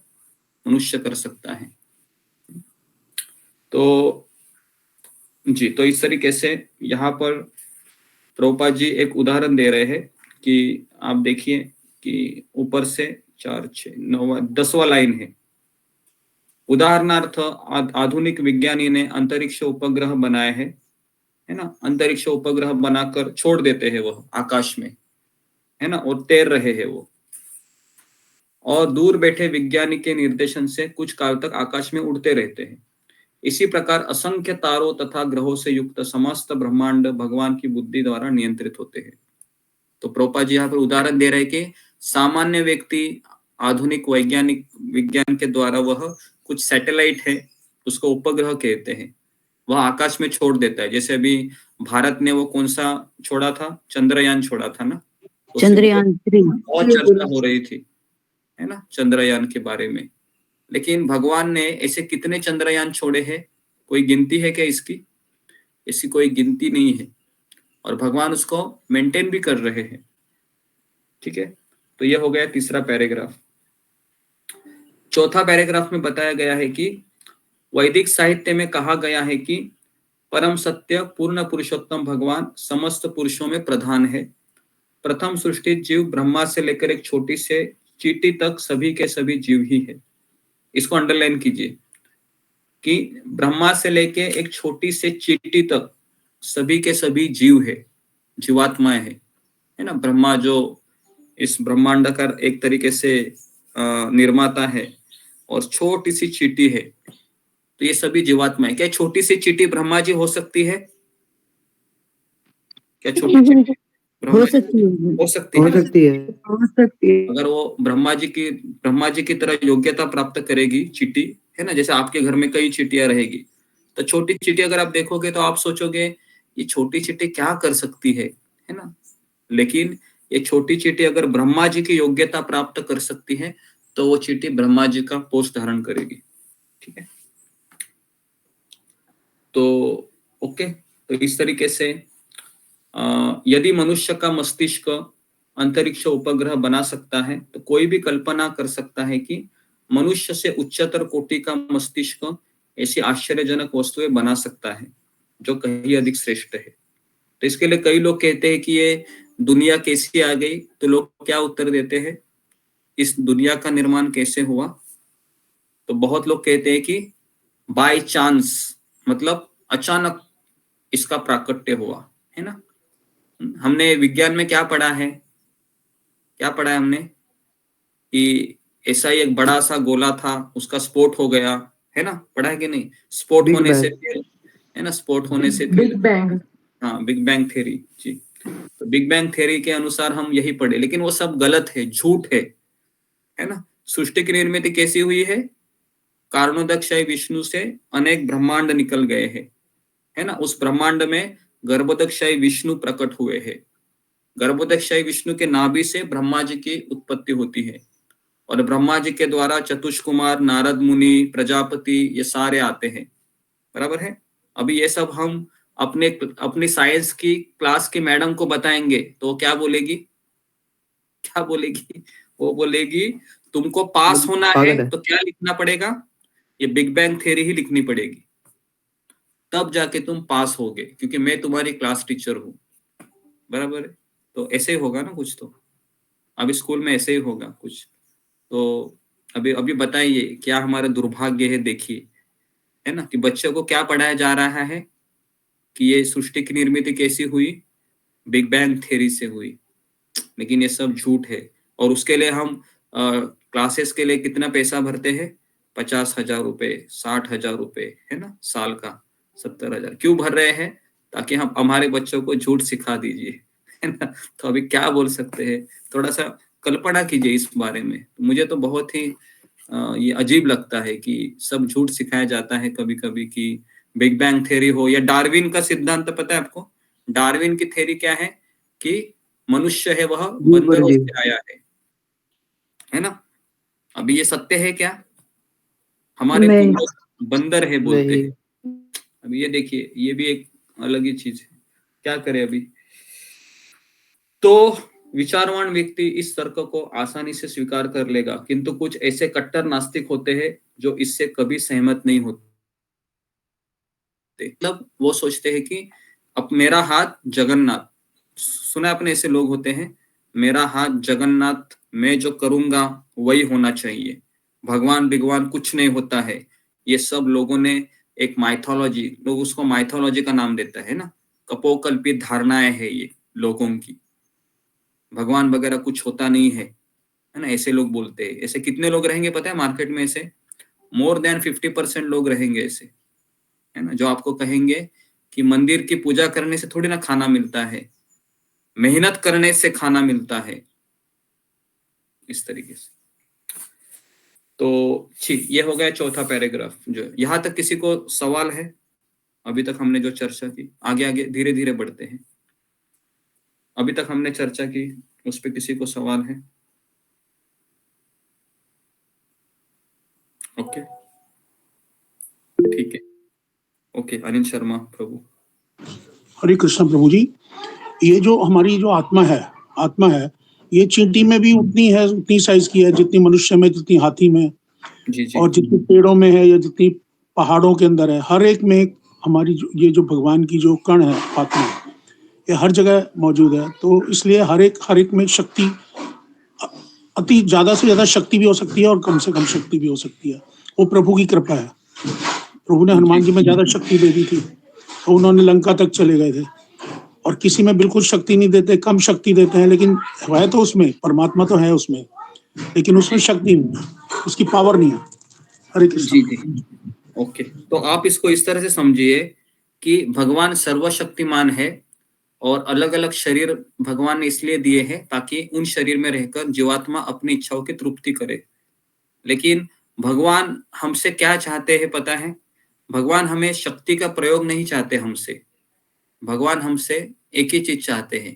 मनुष्य कर सकता है। तो जी, तो इस तरीके से यहाँ पर प्रभुपाद जी एक उदाहरण दे रहे हैं कि आप देखिए कि ऊपर से 4, 6, 9, 10वां लाइन है। उदाहरणार्थ आधुनिक विज्ञानी ने अंतरिक्ष उपग्रह बनाए हैं, है ना। अंतरिक्ष उपग्रह बनाकर छोड़ देते हैं वह आकाश में, है ना, और तैर रहे हैं वो, और दूर बैठे विज्ञानी के निर्देशन से कुछ काल तक आकाश में उड़ते रहते हैं। इसी प्रकार असंख्य तारों तथा ग्रहों से युक्त समस्त ब्रह्मांड भगवान की बुद्धि द्वारा नियंत्रित होते हैं। तो प्रभुपाद जी यहाँ पर उदाहरण दे रहे हैं कि सामान्य व्यक्ति आधुनिक विज्ञान के द्वारा वह कुछ सैटेलाइट है, उसको उपग्रह कहते हैं, वह आकाश में छोड़ देता है। जैसे अभी भारत ने वो कौन सा छोड़ा था, चंद्रयान छोड़ा था ना, चंद्रयान 3 बहुत चर्चा हो रही थी, है ना, चंद्रयान के बारे में। लेकिन भगवान ने ऐसे कितने चंद्रयान छोड़े हैं, कोई गिनती है क्या इसकी? इसकी कोई गिनती नहीं है, और भगवान उसको मेंटेन भी कर रहे हैं। ठीक है, तो यह हो गया तीसरा पैराग्राफ। चौथा पैराग्राफ में बताया गया है कि वैदिक साहित्य में कहा गया है कि परम सत्य पूर्ण पुरुषोत्तम भगवान समस्त पुरुषों में प्रधान है। प्रथम सृष्टि जीव ब्रह्मा से लेकर एक छोटी से चींटी तक सभी के सभी जीव ही है। इसको अंडरलाइन कीजिए कि ब्रह्मा से लेके एक छोटी से चींटी तक सभी के सभी जीव है, जीवात्माएं है ना। ब्रह्मा जो इस ब्रह्मांड का एक तरीके से निर्माता है और छोटी सी चींटी है, तो ये सभी जीवात्माएं। क्या छोटी सी चींटी ब्रह्मा जी हो सकती है? क्या छोटी चींटी हो सकती है, हो सकती हो है? सकती है। हो सकती है। अगर वो ब्रह्मा जी की तरह योग्यता प्राप्त करेगी चींटी, है ना, जैसे आपके घर में कई चींटियां रहेगी, तो छोटी चींटी अगर आप देखोगे तो आप सोचोगे ये छोटी चींटी क्या कर सकती है ना। लेकिन ये छोटी चींटी अगर ब्रह्मा जी की योग्यता प्राप्त कर सकती है तो वो चींटी ब्रह्मा जी का पोष धारण करेगी। ठीक है, तो ओके। तो इस तरीके से यदि मनुष्य का मस्तिष्क अंतरिक्ष उपग्रह बना सकता है तो कोई भी कल्पना कर सकता है कि मनुष्य से उच्चतर कोटि का मस्तिष्क ऐसी आश्चर्यजनक वस्तुएं बना सकता है जो कहीं अधिक श्रेष्ठ है। तो इसके लिए कई लोग कहते हैं कि ये दुनिया कैसी आ गई, तो लोग क्या उत्तर देते हैं, इस दुनिया का निर्माण कैसे हुआ? तो बहुत लोग कहते हैं कि बाय चांस, मतलब अचानक इसका प्राकट्य हुआ, है ना। हमने विज्ञान में क्या पढ़ा है हमने कि ऐसा ही एक बड़ा सा गोला था, उसका स्फोट हो गया, है ना, पढ़ा है कि नहीं? स्फोट बिग होने बैंग। से फिर, है ना, स्फोट होने से फिर बिग बैंग। हाँ, बिग बैंग थ्योरी जी। तो बिग बैंग थ्योरी के अनुसार हम यही पढ़े, लेकिन वो सब गलत है, झूठ है ना। सृष्टि की निर्मिति कैसी हुई है? कारणोदकशाही विष्णु से अनेक ब्रह्मांड निकल गए हैं, है ना। उस ब्रह्मांड में गर्भोदकशाही विष्णु प्रकट हुए हैं। गर्भोदकशाही विष्णु के नाभि से ब्रह्मा जी की उत्पत्ति होती है और ब्रह्मा जी के द्वारा चतुष्कुमार, नारद मुनि, प्रजापति, ये सारे आते हैं, बराबर है। अभी ये सब हम अपनी साइंस की क्लास की मैडम को बताएंगे तो क्या बोलेगी? वो बोलेगी तुमको पास होना है तो क्या लिखना पड़ेगा? ये बिग बैंग थ्योरी ही लिखनी पड़ेगी, तब जाके तुम पास होगे, क्योंकि मैं तुम्हारी क्लास टीचर हूँ, बराबर है। तो ऐसे ही होगा ना कुछ, तो अभी स्कूल में ऐसे ही होगा कुछ। तो अभी बताइए क्या हमारा दुर्भाग्य है, देखिए, है ना, कि बच्चों को क्या पढ़ाया जा रहा है कि ये सृष्टि की निर्मिति कैसी हुई? बिग बैंग थ्योरी से हुई। लेकिन ये सब झूठ है। और उसके लिए हम क्लासेस के लिए कितना पैसा भरते हैं? 50,000 रुपए, 60,000 रुपए, है ना, साल का 70,000। क्यों भर रहे हैं? ताकि हम हमारे बच्चों को झूठ सिखा दीजिए, है ना। तो अभी क्या बोल सकते हैं, थोड़ा सा कल्पना कीजिए इस बारे में। मुझे तो बहुत ही ये अजीब लगता है कि सब झूठ सिखाया जाता है कभी कभी, कि बिग बैंग थ्योरी हो या डार्विन का सिद्धांत। पता है आपको डार्विन की थ्योरी क्या है? कि मनुष्य है वह बंदरों से आया है ना। अभी ये सत्य है क्या? हमारे पूर्वज बंदर है बोलते हैं। अभी ये देखिए, ये भी एक अलग ही चीज है, क्या करे अभी। तो विचारवान व्यक्ति इस तर्क को आसानी से स्वीकार कर लेगा, किंतु कुछ ऐसे कट्टर नास्तिक होते हैं जो इससे कभी सहमत नहीं होते। मतलब वो सोचते हैं कि अब मेरा हाथ जगन्नाथ, सुना आपने, ऐसे लोग होते हैं, मेरा हाथ जगन्नाथ, मैं जो करूंगा वही होना चाहिए, भगवान भगवान कुछ नहीं होता है। ये सब लोगों ने एक माइथोलॉजी, लोग उसको माइथोलॉजी का नाम देता है ना, कपोकल्पित धारणाएं है ये लोगों की, भगवान वगैरह कुछ होता नहीं है ना, ऐसे लोग बोलते हैं। ऐसे कितने लोग रहेंगे पता है मार्केट में? ऐसे मोर देन 50% लोग रहेंगे ऐसे, है ना, जो आपको कहेंगे कि मंदिर की पूजा करने से थोड़ी ना खाना मिलता है, मेहनत करने से खाना मिलता है, इस तरीके से। तो ठीक, ये हो गया चौथा पैराग्राफ। जो यहाँ तक किसी को सवाल है? अभी तक हमने जो चर्चा की, आगे आगे धीरे धीरे बढ़ते हैं। अभी तक हमने चर्चा की, उस पे किसी को सवाल है? ओके, ठीक है, ओके। अनिल शर्मा प्रभु। हरे कृष्ण प्रभु जी। ये जो हमारी जो आत्मा है, ये चींटी में भी उतनी है, उतनी साइज की है जितनी मनुष्य में, जितनी हाथी में, जी जी। और जितनी पेड़ों में है या जितनी पहाड़ों के अंदर है, हर एक में हमारी ये जो भगवान की जो कण है, आत्मा, ये हर जगह मौजूद है। तो इसलिए हर एक में शक्ति अति ज्यादा से ज्यादा शक्ति भी हो सकती है और कम से कम शक्ति भी हो सकती है। वो प्रभु की कृपा है। प्रभु ने हनुमान जी में ज्यादा शक्ति दे दी थी तो उन्होंने लंका तक चले गए थे, और किसी में बिल्कुल शक्ति नहीं देते, कम शक्ति देते हैं, लेकिन है तो उसमें परमात्मा तो है उसमें, लेकिन उसमें शक्ति नहीं है, उसकी पावर नहीं है। हरे कृष्ण। जी जी, ओके। तो आप इसको इस तरह से समझिए कि भगवान सर्वशक्तिमान है और अलग अलग शरीर भगवान ने इसलिए दिए हैं ताकि उन शरीर में रहकर जीवात्मा अपनी इच्छाओं की तृप्ति करे। लेकिन भगवान हमसे क्या चाहते हैं पता है? भगवान हमें शक्ति का प्रयोग नहीं चाहते हमसे। भगवान हमसे एक ही चीज चाहते हैं,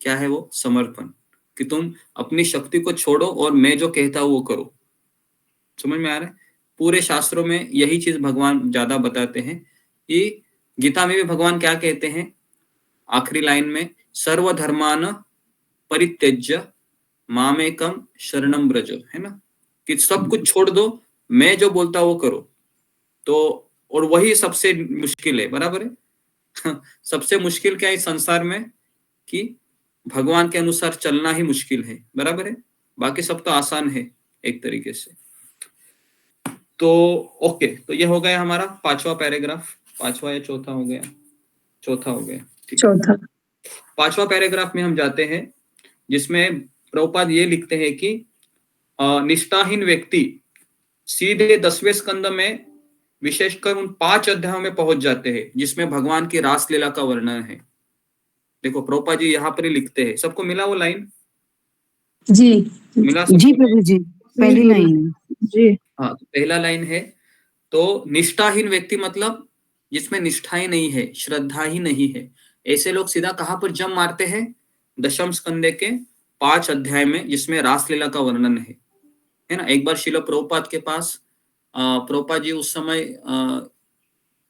क्या है वो? समर्पण। कि तुम अपनी शक्ति को छोड़ो और मैं जो कहता हूं वो करो। समझ में आ रहा है? पूरे शास्त्रों में यही चीज भगवान ज्यादा बताते हैं। कि गीता में भी भगवान क्या कहते हैं आखिरी लाइन में? सर्वधर्मान परित्यज्य मामेकम शरणम ब्रज, है ना? कि सब कुछ छोड़ दो, मैं जो बोलता हूं वो करो। तो और वही सबसे मुश्किल है, बराबर है? सबसे मुश्किल क्या है इस संसार में? कि भगवान के अनुसार चलना ही मुश्किल है, बराबर है? बाकी सब तो आसान है एक तरीके से। तो ओके, तो ये हो गया हमारा 5वां पैराग्राफ। 5वां या चौथा हो गया? चौथा हो गया, ठीक है। चौथा। 5वां पैराग्राफ में हम जाते हैं जिसमें प्रभुपाद ये लिखते हैं कि निष्ठाहीन व्यक्ति सीधे 10वें स्कंद में विशेषकर उन 5 अध्यायों में पहुंच जाते हैं जिसमें भगवान की रासलीला का वर्णन है। देखो प्रभुपाद जी यहाँ पर ही लिखते हैं। सबको मिला वो लाइन? जी मिला जी सबको? प्रभु जी, पहली लाइन है जी। हाँ, तो पहला लाइन है तो निष्ठाहीन व्यक्ति मतलब जिसमें निष्ठा ही नहीं है, श्रद्धा ही नहीं है, ऐसे लोग सीधा कहाँ पर जम मारते हैं? दशम स्कंदे के 5 अध्याय में जिसमें रासलीला का वर्णन है ना। एक बार शिला प्रभुपाद के पास प्रभुपाद जी उस समय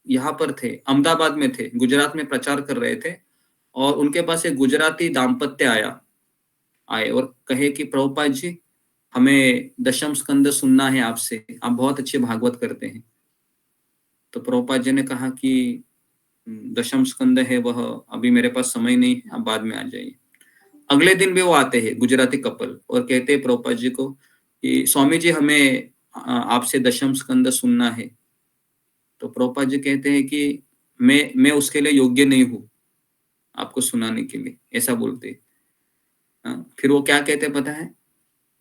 यहाँ पर थे, अहमदाबाद में थे, गुजरात में प्रचार कर रहे थे, और उनके पास एक गुजराती दाम्पत्य आए और कहे कि प्रभुपाद जी हमें दशम स्कंद सुनना है आपसे, आप बहुत अच्छे भागवत करते हैं। तो प्रभुपाद जी ने कहा कि दशम स्कंद है वह अभी मेरे पास समय नहीं है, आप बाद में आ जाइए। अगले दिन भी वो आते हैं गुजराती कपल और कहते हैं प्रभुपाद जी को कि स्वामी जी हमें आपसे दशम स्कंद सुनना है। तो प्रभुपाद जी कहते हैं कि मैं उसके लिए योग्य नहीं हूँ आपको सुनाने के लिए, ऐसा बोलते हैं। फिर वो क्या कहते हैं पता है?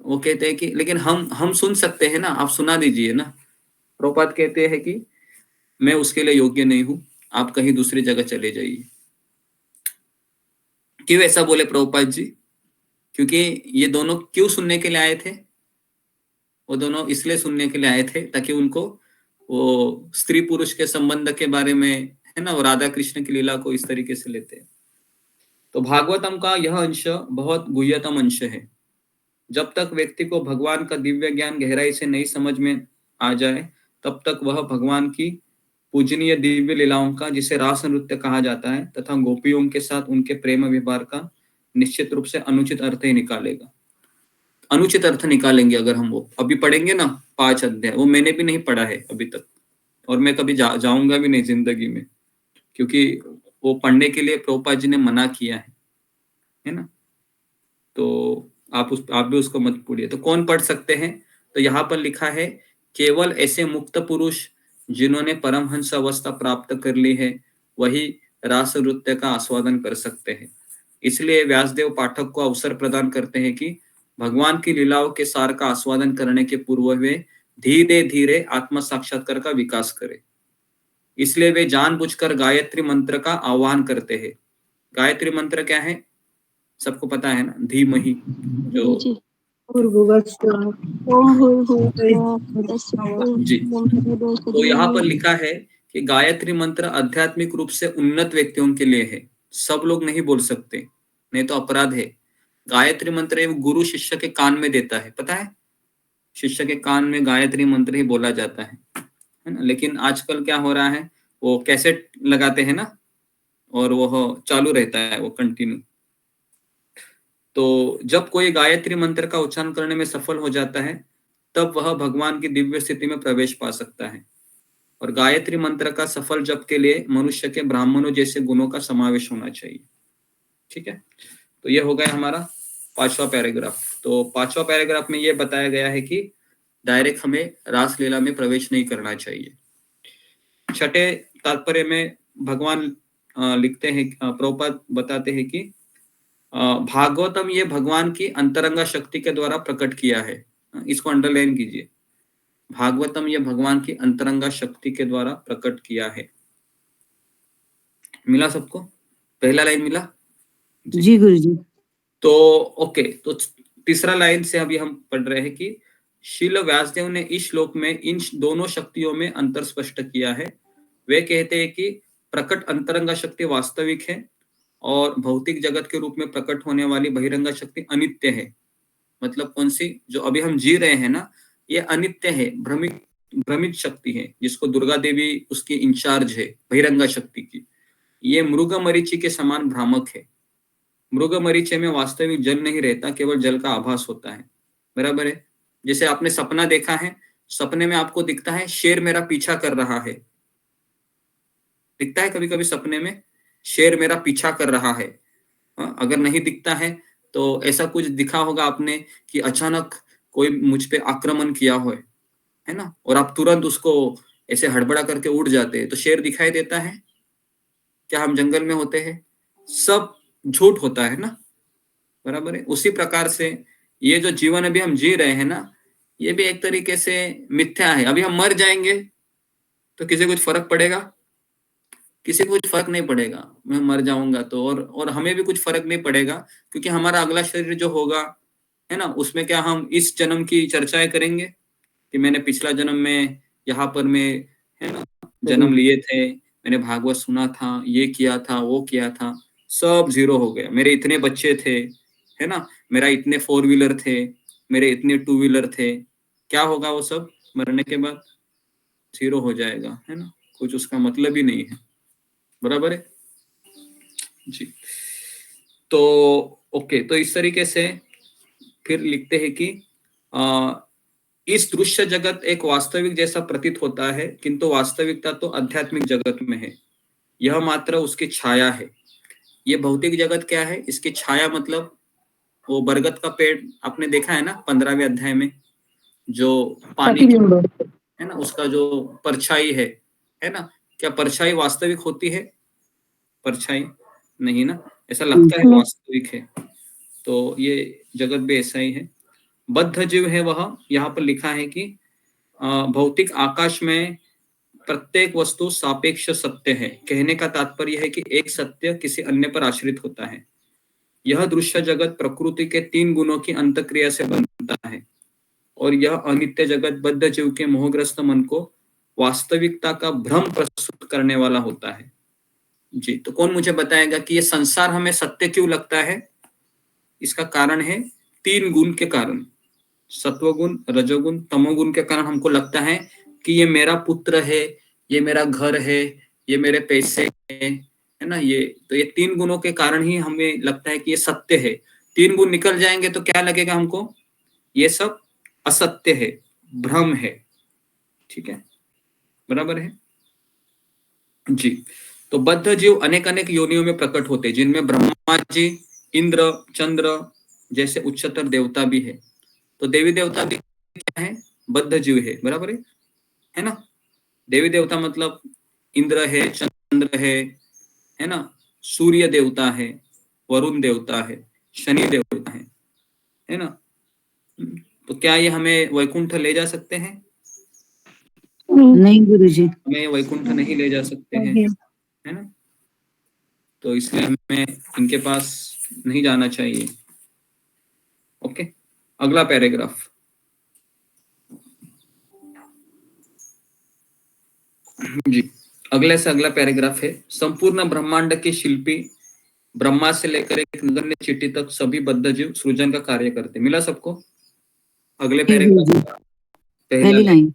वो कहते हैं कि लेकिन हम सुन सकते हैं ना, आप सुना दीजिए ना। प्रभुपाद कहते हैं कि मैं उसके लिए योग्य नहीं हूँ, आप कहीं दूसरी जगह चले जाइए। क्यों ऐसा बोले प्रभुपाद जी? क्योंकि ये दोनों क्यों सुनने के लिए आए थे? वो दोनों इसलिए सुनने के लिए आए थे ताकि उनको वो स्त्री पुरुष के संबंध के बारे में, है ना, वो राधा कृष्ण की लीला को इस तरीके से लेते हैं। तो भागवतम का यह अंश बहुत गुह्यतम अंश है। जब तक व्यक्ति को भगवान का दिव्य ज्ञान गहराई से नहीं समझ में आ जाए तब तक वह भगवान की पूजनीय दिव्य लीलाओं का, जिसे रास नृत्य कहा जाता है, तथा गोपियों के साथ उनके प्रेम व्यवहार का निश्चित रूप से अनुचित अर्थ ही निकालेगा। अनुचित अर्थ निकालेंगे अगर हम वो अभी पढ़ेंगे ना 5 अध्याय, वो मैंने भी नहीं पढ़ा है अभी तक, और मैं कभी जाऊंगा भी नहीं जिंदगी में, क्योंकि वो पढ़ने के लिए प्रभुपाद जी ने मना किया है ना। तो आप भी उसको मत पढ़िए। तो कौन पढ़ सकते हैं? तो यहाँ पर लिखा है केवल ऐसे मुक्त पुरुष जिन्होंने परमहंस अवस्था प्राप्त कर ली है वही रास नृत्य का आस्वादन कर सकते हैं। इसलिए व्यासदेव पाठक को अवसर प्रदान करते हैं कि भगवान की लीलाओं के सार का आस्वादन करने के पूर्व वे धीरे धीरे आत्म साक्षात्कार का विकास करें। इसलिए वे जानबूझकर गायत्री मंत्र का आह्वान करते हैं। गायत्री मंत्र क्या है? सबको पता है ना, धीमहि, जो जी। तो यहाँ पर लिखा है कि गायत्री मंत्र आध्यात्मिक रूप से उन्नत व्यक्तियों के लिए है, सब लोग नहीं बोल सकते, नहीं तो अपराध है। गायत्री मंत्र गुरु शिष्य के कान में देता है, पता है? शिष्य के कान में गायत्री मंत्र ही बोला जाता है ना। लेकिन आजकल क्या हो रहा है, वो कैसेट लगाते हैं ना, और वो चालू रहता है वो कंटिन्यू। तो जब कोई गायत्री मंत्र का उच्चारण करने में सफल हो जाता है तब वह भगवान की दिव्य स्थिति में प्रवेश पा सकता है। और गायत्री मंत्र का सफल जप के लिए मनुष्य के ब्राह्मणों जैसे गुणों का समावेश होना चाहिए। ठीक है, तो ये हो गया हमारा 5वां पैराग्राफ। तो 5वां पैराग्राफ में ये बताया गया है कि डायरेक्ट हमें रासलीला में प्रवेश नहीं करना चाहिए। छठे तात्पर्य में भगवान लिखते हैं, प्रभुपाद बताते हैं कि भागवतम ये भगवान की अंतरंगा शक्ति के द्वारा प्रकट किया है। इसको अंडरलाइन कीजिए, भागवतम ये भगवान की अंतरंगा शक्ति के द्वारा प्रकट किया है। मिला सबको? पहला लाइन मिला जी गुरुजी। तो ओके, तो तीसरा लाइन से अभी हम पढ़ रहे हैं कि शील व्यासदेव ने इस श्लोक में इन दोनों शक्तियों में अंतर स्पष्ट किया है। वे कहते हैं कि प्रकट अंतरंगा शक्ति वास्तविक है और भौतिक जगत के रूप में प्रकट होने वाली बहिरंगा शक्ति अनित्य है। मतलब कौन सी? जो अभी हम जी रहे हैं ना, ये अनित्य है, भ्रमित शक्ति है, जिसको दुर्गा देवी उसकी इंचार्ज है बहिरंगा शक्ति की। ये मृग मरीचि के समान भ्रामक है। मृग मरीचे में वास्तविक जल नहीं रहता, केवल जल का आभास होता है। बराबर है? जैसे आपने सपना देखा है, सपने में आपको दिखता है शेर मेरा पीछा कर रहा है, दिखता है कभी कभी सपने में शेर मेरा पीछा कर रहा है। अगर नहीं दिखता है तो ऐसा कुछ दिखा होगा आपने कि अचानक कोई मुझ पे आक्रमण किया हो, है ना, और आप तुरंत उसको ऐसे हड़बड़ा करके उड़ जाते हैं, तो शेर दिखाई देता है क्या? हम जंगल में होते हैं, सब झूठ होता है ना। बराबर है? उसी प्रकार से ये जो जीवन अभी हम जी रहे हैं ना, ये भी एक तरीके से मिथ्या है। अभी हम मर जाएंगे तो किसी को कुछ फर्क पड़ेगा? किसी को कुछ फर्क नहीं पड़ेगा। मैं मर जाऊंगा तो और हमें भी कुछ फर्क नहीं पड़ेगा, क्योंकि हमारा अगला शरीर जो होगा, है ना, उसमें क्या हम इस जन्म की चर्चाएं करेंगे कि मैंने पिछला जन्म में यहाँ पर मैं, है ना, जन्म लिए थे, मैंने भागवत सुना था, ये किया था, वो किया था, सब जीरो हो गया। मेरे इतने बच्चे थे, है ना, मेरा इतने 4 व्हीलर थे, मेरे इतने 2 व्हीलर थे, क्या होगा? वो सब मरने के बाद जीरो हो जाएगा, है ना, कुछ उसका मतलब ही नहीं है। बराबर है जी। तो ओके, तो इस तरीके से फिर लिखते हैं कि इस दृश्य जगत एक वास्तविक जैसा प्रतीत होता है, किंतु वास्तविकता तो आध्यात्मिक जगत में है, यह मात्र उसकी छाया है। ये भौतिक जगत क्या है? इसकी छाया, मतलब वो बरगद का पेड़ आपने देखा है ना 15वें अध्याय में, जो पानी है ना, उसका जो परछाई है ना, क्या परछाई वास्तविक होती है? परछाई नहीं ना, ऐसा लगता है वास्तविक है। तो ये जगत भी ऐसा ही है। बद्ध जीव है वह, यहाँ पर लिखा है कि भौतिक आकाश में प्रत्येक वस्तु सापेक्ष सत्य है। कहने का तात्पर्य है कि एक सत्य किसी अन्य पर आश्रित होता है। यह दृश्य जगत प्रकृति के 3 गुणों की अंतक्रिया से बनता है और यह अनित्य जगत बद्ध जीव के मोहग्रस्त मन को वास्तविकता का भ्रम प्रस्तुत करने वाला होता है। जी, तो कौन मुझे बताएगा कि ये संसार हमें सत्य क्यों लगता है? इसका कारण है 3 गुण के कारण, सत्वगुण, रजोगुण, तमोगुण के कारण हमको लगता है कि ये मेरा पुत्र है, ये मेरा घर है, ये मेरे पैसे है ना, ये तो ये 3 गुणों के कारण ही हमें लगता है कि ये सत्य है। 3 गुण निकल जाएंगे तो क्या लगेगा हमको? ये सब असत्य है, भ्रम है। ठीक है, बराबर है जी। तो बद्ध जीव अनेक अनेक योनियों में प्रकट होते हैं, जिनमें ब्रह्मा जी, इंद्र, चंद्र जैसे उच्चतर देवता भी है। तो देवी देवता भी क्या है? बद्ध जीव है। बराबर है ना? देवी देवता मतलब इंद्र है, चंद्र है ना, सूर्य देवता है, वरुण देवता है, शनि देवता है ना। तो क्या ये हमें वैकुंठ ले जा सकते हैं? नहीं गुरुजी। हमें वैकुंठ नहीं ले जा सकते हैं, है ना। तो इसलिए हमें इनके पास नहीं जाना चाहिए। ओके, अगला पैराग्राफ। जी, अगले से अगला पैराग्राफ है, संपूर्ण ब्रह्मांड के शिल्पी ब्रह्मा से लेकर एक नगण्य चींटी तक सभी बद्ध जीव सृजन का कार्य करते। मिला सबको? अगले पैराग्राफ पहला लाइन,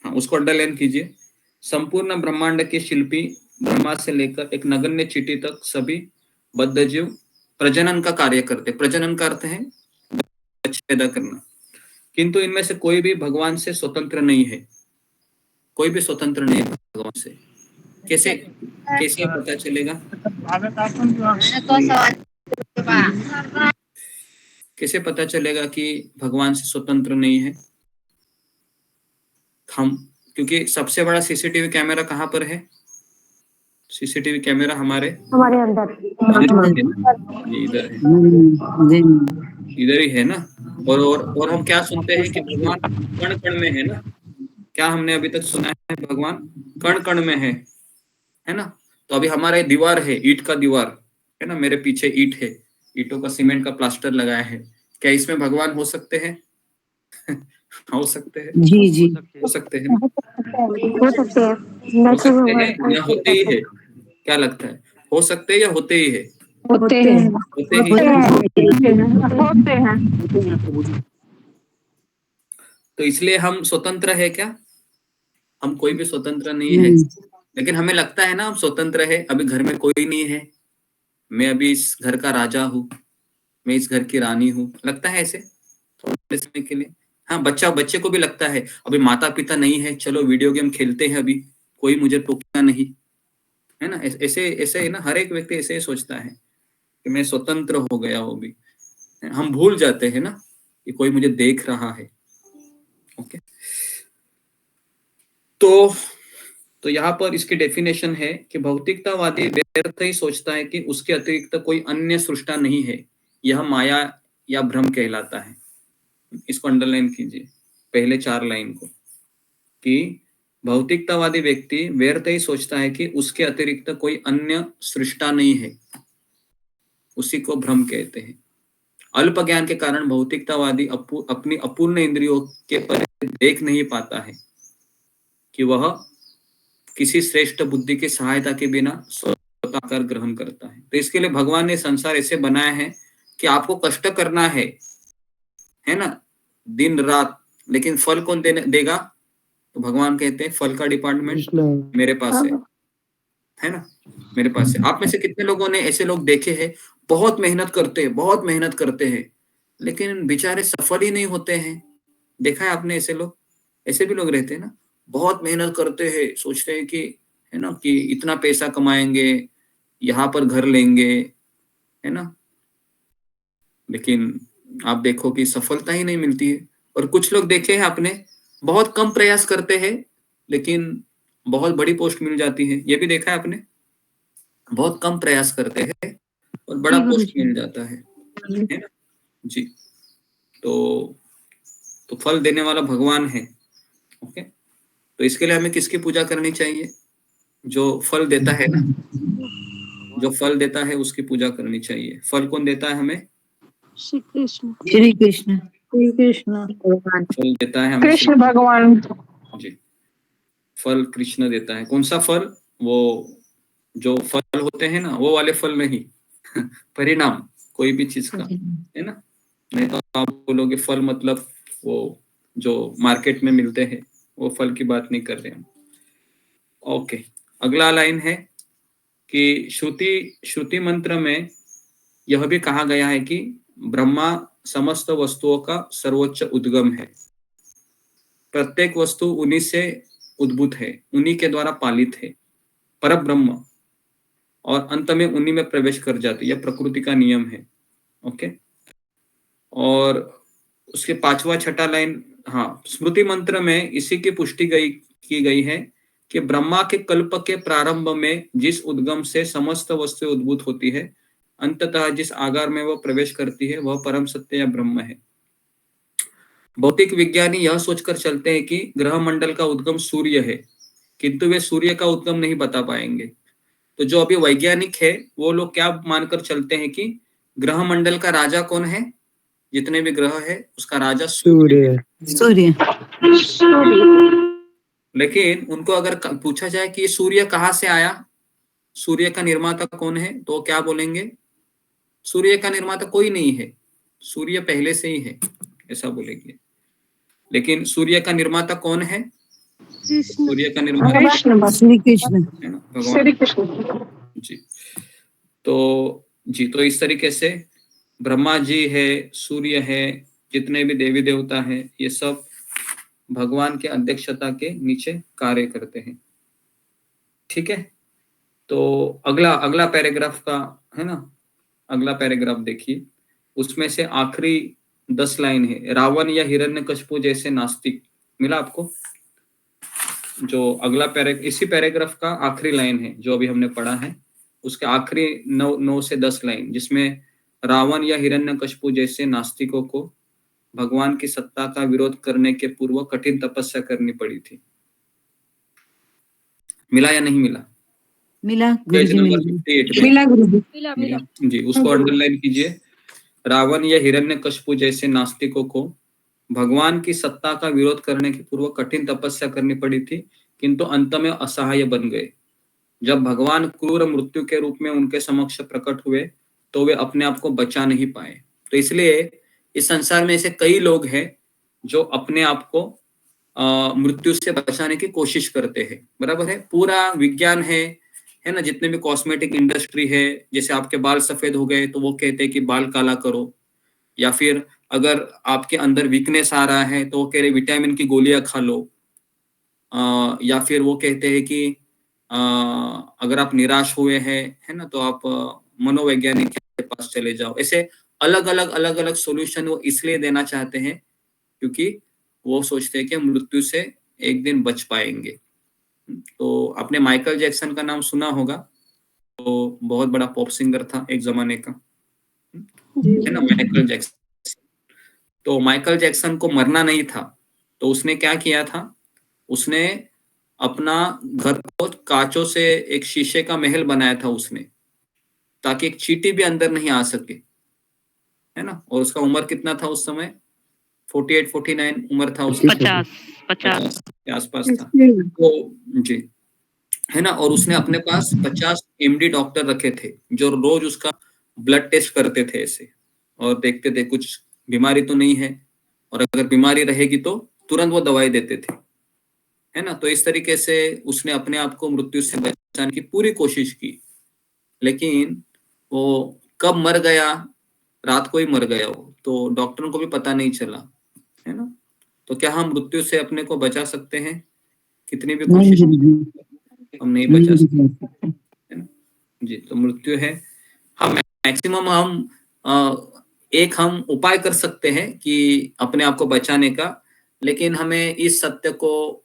हाँ, उसको अंडरलाइन कीजिए। संपूर्ण ब्रह्मांड के शिल्पी ब्रह्मा से लेकर एक नगण्य चींटी तक सभी बद्ध जीव प्रजनन का कार्य करते। प्रजनन का अर्थ है बच्चे पैदा करना, किंतु इनमें से कोई भी भगवान से स्वतंत्र नहीं है। कोई भी स्वतंत्र नहीं है भगवान से। कैसे कैसे पता चलेगा? कैसे पता चलेगा कि भगवान से स्वतंत्र नहीं है? हम, क्योंकि सबसे बड़ा सीसीटीवी कैमरा कहाँ पर है? सीसीटीवी कैमरा हमारे हमारे अंदर। ये इधर है, जी इधर ही है ना। और हम क्या सुनते हैं कि भगवान कण कण में है ना। क्या हमने अभी तक सुना है? भगवान कण कण में है ना। तो अभी हमारा दीवार है, ईंट का दीवार है ना, मेरे पीछे ईंट है, ईंटों का सीमेंट का प्लास्टर लगाया है। क्या इसमें भगवान हो सकते हैं? हो सकते हैं, जी जी हो सकते हैं, हो सकते हैं, हो सकते हैं या होते ही है? क्या लगता है, हो सकते हैं या होते ही है? होते हैं, होते ही है। होते हैं। तो इसलिए हम स्वतंत्र है क्या? हम कोई भी स्वतंत्र नहीं है, नहीं लेकिन हमें लगता है ना हम स्वतंत्र है। अभी घर में कोई नहीं है, मैं अभी इस घर का राजा हूँ, मैं इस घर की रानी हूँ, लगता है ऐसे थोड़े समय के लिए। हाँ, बच्चे को भी लगता है अभी माता पिता नहीं है, चलो वीडियो गेम खेलते हैं, अभी कोई मुझे टोकेगा नहीं, है ना। ऐसे ऐसे है ना, हर एक व्यक्ति ऐसे ही सोचता है कि मैं स्वतंत्र हो गया हूँ अभी। हम भूल जाते हैं ना कि कोई मुझे देख रहा है। ओके, तो यहाँ पर इसकी डेफिनेशन है कि भौतिकतावादी व्यर्थ ही सोचता है कि उसके अतिरिक्त कोई अन्य सृष्टा नहीं है, यह माया या भ्रम कहलाता है। इसको अंडरलाइन कीजिए, पहले 4 लाइन को, कि भौतिकतावादी व्यक्ति व्यर्थ ही सोचता है कि उसके अतिरिक्त कोई अन्य सृष्टा नहीं है, उसी को भ्रम कहते हैं। अल्प ज्ञान के कारण भौतिकतावादी अपनी अपूर्ण इंद्रियों के पर देख नहीं पाता है कि वह किसी श्रेष्ठ बुद्धि की सहायता के बिना स्वतः आकार ग्रहण करता है। तो इसके लिए भगवान ने संसार ऐसे बनाया है कि आपको कष्ट करना है ना, दिन रात, लेकिन फल कौन देगा? तो भगवान कहते हैं फल का डिपार्टमेंट कृष्णा मेरे पास है ना, मेरे पास है। आप में से कितने लोगों ने ऐसे लोग देखे हैं, बहुत मेहनत करते हैं, लेकिन बेचारे सफल ही नहीं होते हैं? देखा है आपने ऐसे लोग? ऐसे भी लोग रहते हैं ना, बहुत मेहनत करते हैं, सोचते हैं कि है ना कि इतना पैसा कमाएंगे, यहाँ पर घर लेंगे, है ना, लेकिन आप देखो कि सफलता ही नहीं मिलती है। और कुछ लोग देखे हैं आपने, बहुत कम प्रयास करते हैं लेकिन बहुत बड़ी पोस्ट मिल जाती है। ये भी देखा है आपने, बहुत कम प्रयास करते हैं और बड़ा जी पोस्ट गुरुजी मिल जाता है ना। जी, तो फल देने वाला भगवान है। ओके, तो इसके लिए हमें किसकी पूजा करनी चाहिए? जो फल देता है ना, जो फल देता है उसकी पूजा करनी चाहिए। फल कौन देता है हमें? श्री कृष्ण श्री कृष्ण फल देता है हमें कृष्ण भगवान। जी, फल कृष्ण देता है। कौन सा फल? वो जो फल होते हैं ना, वो वाले फल नहीं परिणाम कोई भी चीज का, है ना। नहीं तो आप बोलोगे फल मतलब वो जो मार्केट में मिलते हैं, वो फल की बात नहीं कर रहे हम। ओके, अगला लाइन है कि श्रुति मंत्र में यह भी कहा गया है कि ब्रह्मा समस्त वस्तुओं का सर्वोच्च उद्गम है। प्रत्येक वस्तु उन्हीं से उद्भूत है, उन्हीं के द्वारा पालित है, पर ब्रह्म, और अंत में उन्हीं में प्रवेश कर जाती है। यह प्रकृति का नियम है। ओके, और उसके 5वां 6ठा लाइन, हाँ, स्मृति मंत्र में इसी की पुष्टि की गई है कि ब्रह्मा के कल्प के प्रारंभ में जिस उद्गम से समस्त वस्तु उद्भूत होती है, अंततः जिस आगार में वह प्रवेश करती है, वह परम सत्य या ब्रह्म है। भौतिक विज्ञानी यह सोचकर चलते हैं कि ग्रह मंडल का उद्गम सूर्य है, किंतु वे सूर्य का उद्गम नहीं बता पाएंगे। तो जो अभी वैज्ञानिक है वो लोग क्या मानकर चलते हैं कि ग्रह मंडल का राजा कौन है? जितने भी ग्रह है उसका राजा सूर्य सूर्य सूर्य लेकिन उनको अगर पूछा जाए कि सूर्य कहाँ से आया, सूर्य का निर्माता कौन है, तो क्या बोलेंगे? सूर्य का निर्माता कोई नहीं है, सूर्य पहले से ही है, ऐसा बोलेंगे। लेकिन सूर्य का निर्माता कौन है? सूर्य का निर्माता कृष्ण श्री कृष्ण है ना, श्री भगवान कृष्ण। जी। तो इस तरीके से ब्रह्मा जी है, सूर्य है, जितने भी देवी देवता है, ये सब भगवान के अध्यक्षता के नीचे कार्य करते हैं। ठीक है, तो अगला पैराग्राफ का है ना, अगला पैराग्राफ देखिए उसमें से आखिरी 10 लाइन है, रावण या हिरण्यकशिपु जैसे नास्तिक। मिला आपको? जो अगला इसी पैराग्राफ का आखिरी लाइन है जो अभी हमने पढ़ा है, उसके आखिरी 9 से 10 लाइन, जिसमें रावण या हिरण्यकशिपु जैसे नास्तिकों को भगवान की सत्ता का विरोध करने के पूर्व कठिन तपस्या करनी पड़ी थी। मिला या नहीं मिला? मिला पेज गुरुजी, नंबर मिला 58 में। मिला गुरुजी। मिला जी, उसको अंडरलाइन कीजिए। रावण या हिरण्यकशिपु जैसे नास्तिकों को भगवान की सत्ता का विरोध करने के पूर्व कठिन तपस्या करनी पड़ी थी, किंतु अंत में असहाय बन गए। जब भगवान क्रूर मृत्यु के रूप में उनके समक्ष प्रकट हुए तो वे अपने आप को बचा नहीं पाए। तो इसलिए इस संसार में ऐसे कई लोग हैं जो अपने आप को मृत्यु से बचाने की कोशिश करते हैं। बराबर है? पूरा विज्ञान है ना, जितने भी कॉस्मेटिक इंडस्ट्री है, जैसे आपके बाल सफेद हो गए तो वो कहते हैं कि बाल काला करो, या फिर अगर आपके अंदर वीकनेस आ रहा है तो वो कह रहे विटामिन की गोलियां खा लो, या फिर वो कहते हैं कि अगर आप निराश हुए हैं, है ना, तो आप मनोवैज्ञानिक के पास चले जाओ। ऐसे अलग अलग सॉल्यूशन वो इसलिए देना चाहते हैं क्योंकि वो सोचते हैं कि हम मृत्यु से एक दिन बच पाएंगे। तो आपने माइकल जैक्सन का नाम सुना होगा, तो बहुत बड़ा पॉप सिंगर था एक जमाने का, है ना, माइकल जैक्सन। तो माइकल जैक्सन को मरना नहीं था, तो उसने क्या किया था, उसने अपना घर को कांचों से एक शीशे का महल बनाया था उसने, ताकि एक चींटी भी अंदर नहीं आ सके, है ना। और उसका उम्र कितना था उस समय? 48-49 उम्र था उसका, 50 के आसपास था। तो जी, है ना। और उसने अपने पास 50 MD डॉक्टर रखे थे जो रोज उसका ब्लड टेस्ट करते थे ऐसे, और देखते थे कुछ बीमारी तो नहीं है, और अगर बीमारी रहेगी तो तुरंत वो दवाई देते थे, है ना। तो इस तरीके से उसने अपने आप को मृत्यु से बचाने की पूरी कोशिश की, लेकिन वो कब मर गया, रात को ही मर गया वो, तो डॉक्टरों को भी पता नहीं चला, है ना। तो क्या हम मृत्यु से अपने को बचा सकते हैं? कितनी भी नहीं कोशिश गुरुजी, हम नहीं नहीं बचा सकते, गुरुजी। है ना जी। तो मृत्यु है, हम मैक्सिमम हम एक हम उपाय कर सकते हैं कि अपने आप को बचाने का, लेकिन हमें इस सत्य को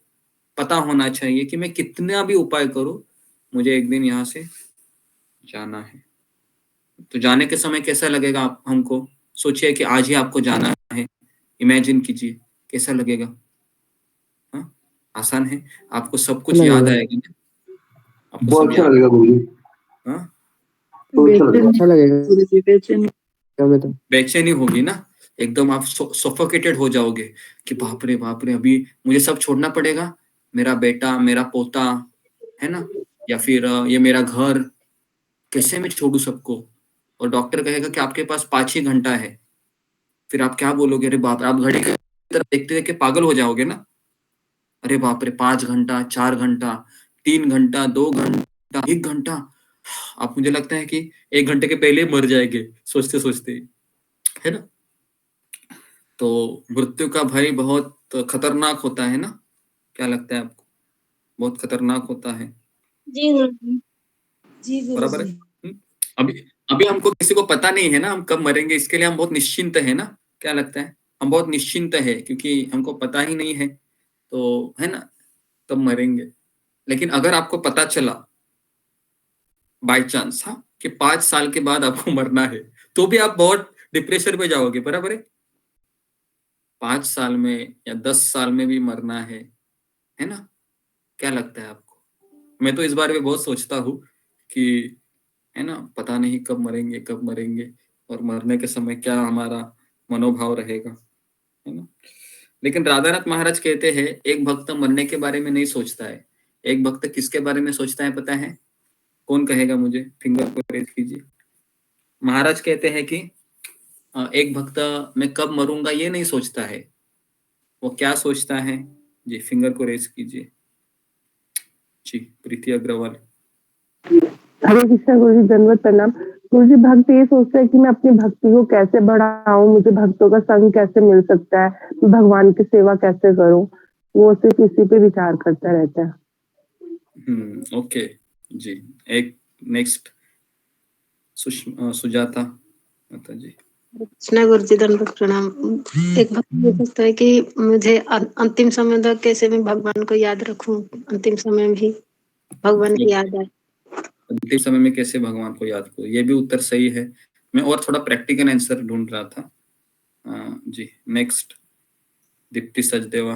पता होना चाहिए कि मैं कितना भी उपाय करूं, मुझे एक दिन यहाँ से जाना है। तो जाने के समय कैसा लगेगा आप हमको? सोचिए कि आज ही आपको जाना है, इमेजिन कीजिए कैसा लगेगा। हाँ, आसान है, आपको सब कुछ याद आएगा ना, आपको बहुत सब अच्छा याद। लगेगा गुरुजी, हाँ, अच्छा लगेगा। बेचैनी होगी ना, एकदम आप सफोकेटेड हो जाओगे कि बाप रे अभी मुझे सब छोड़ना पड़ेगा, मेरा बेटा, मेरा पोता, है ना, या फिर ये मेरा घर, कैसे मैं छोड़ू सबको। और डॉक्टर कहेगा कि आपके पास 5 ही घंटा है, फिर आप क्या बोलोगे? अरे बाप रे, आप घड़ी की तरफ देखते देखते पागल हो जाओगे ना। अरे बाप रे, 5 घंटा, 4 घंटा, 3 घंटा, 2 घंटा, 1 घंटा, आप, मुझे लगता है कि 1 घंटे के पहले ही मर जाएंगे सोचते सोचते, है ना। तो मृत्यु का भय बहुत खतरनाक होता है ना, क्या लगता है आपको? बहुत खतरनाक होता है, जी गुरुजी, जी बराबर है। गुरुजी। अभी अभी हमको किसी को पता नहीं है ना हम कब मरेंगे, इसके लिए हम बहुत निश्चिंत है ना, क्या लगता है? हम बहुत निश्चिंत है क्योंकि हमको पता ही नहीं है, तो है ना, तब मरेंगे। लेकिन अगर आपको पता चला बाय चांस, हाँ, कि 5 साल के बाद आपको मरना है, तो भी आप बहुत डिप्रेशन में जाओगे, बराबर है। 5 साल में या 10 साल में भी मरना है ना, क्या लगता है आपको? मैं तो इस बारे में बहुत सोचता हूँ कि, है ना, पता नहीं कब मरेंगे, कब मरेंगे, और मरने के समय क्या हमारा मनोभाव रहेगा, है ना। लेकिन राधानाथ महाराज कहते हैं एक भक्त मरने के बारे में नहीं सोचता है, एक भक्त किसके बारे में सोचता है पता है? कौन कहेगा मुझे? फिंगर को रेज कीजिए। महाराज कहते हैं कि एक भक्त मैं कब मरूंगा ये नहीं सोचता है, वो क्या सोचता है? जी, फिंगर को रेज कीजिए। जी, प्रीति अग्रवाल। हरे कृष्णा गुरुजी, दंडवत प्रणाम। गुरुजी, भक्त ये सोचता है कि मैं अपनी भक्ति को कैसे बढ़ाऊं, मुझे भक्तों का संग कैसे मिल सकता है, मैं भगवान की सेवा कैसे करूं, वो सिर्फ इसी पे विचार करता रहता है। ओके जी। एक नेक्स्ट सुजाता माता जी। कृष्णा गुरु जी दंडवत प्रणाम। एक भक्त ये सोचता है कि मुझे अंतिम समय तक कैसे मैं भगवान को याद रखूं, अंतिम समय में भी भगवान की याद आए। अंतिम समय में कैसे भगवान को याद करो, ये भी उत्तर सही है। मैं और थोड़ा प्रैक्टिकल आंसर ढूंढ रहा था। जी नेक्स्ट दीप्ति सचदेवा।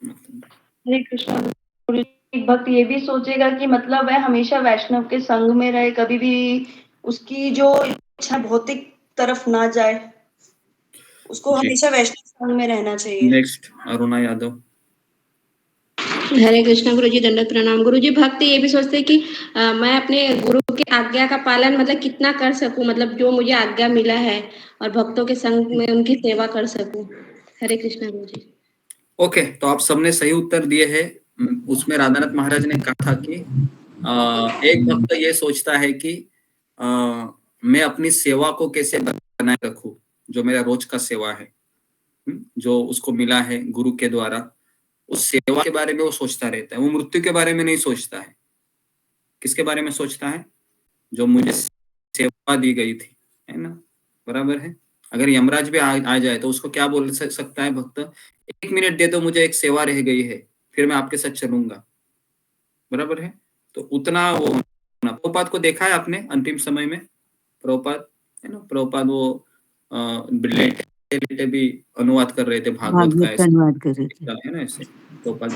हरे कृष्णा गुरु जी, एक भक्त ये भी सोचेगा कि मतलब वह हमेशा वैष्णव के संग में रहे, कभी भी उसकी जो इच्छा भौतिक तरफ ना जाए, उसको हमेशा वैष्णव संग में रहना चाहिए। नेक्स्ट अरुणा यादव। हरे कृष्णा गुरु जी दंडवत प्रणाम। गुरु जी भक्त ये भी सोचते हैं कि मैं अपने गुरु के आज्ञा का पालन मतलब कितना कर सकूं, मतलब जो मुझे आज्ञा मिला है, और भक्तों के संग में उनकी सेवा कर सकूं। हरे कृष्णा गुरु जी। ओके, तो आप सबने सही उत्तर दिए हैं। उसमें राधानाथ महाराज ने कहा था कि एक भक्त ये सोचता है कि मैं अपनी सेवा को कैसे बनाए रखूं, जो मेरा रोज का सेवा है, जो उसको मिला है गुरु के द्वारा, उस सेवा के बारे में वो सोचता रहता है। वो मृत्यु के बारे में नहीं सोचता है। किसके बारे में सोचता है? जो मुझे सेवा दी गई थी, है ना, बराबर है। अगर यमराज भी आ जाए तो उसको क्या बोल सकता है भक्त? 1 मिनट दे दो, मुझे एक सेवा रह गई है, फिर मैं आपके साथ चलूंगा, बराबर है। तो उतना वो होना। प्रभुपाद को देखा है आपने अंतिम समय में? प्रभुपाद है ना, प्रभुपाद वो लेटे भी अनुवाद कर रहे थे भागवत का, ऐसे अनुवाद कर रहे थे, है ना, ऐसे प्रभुपाद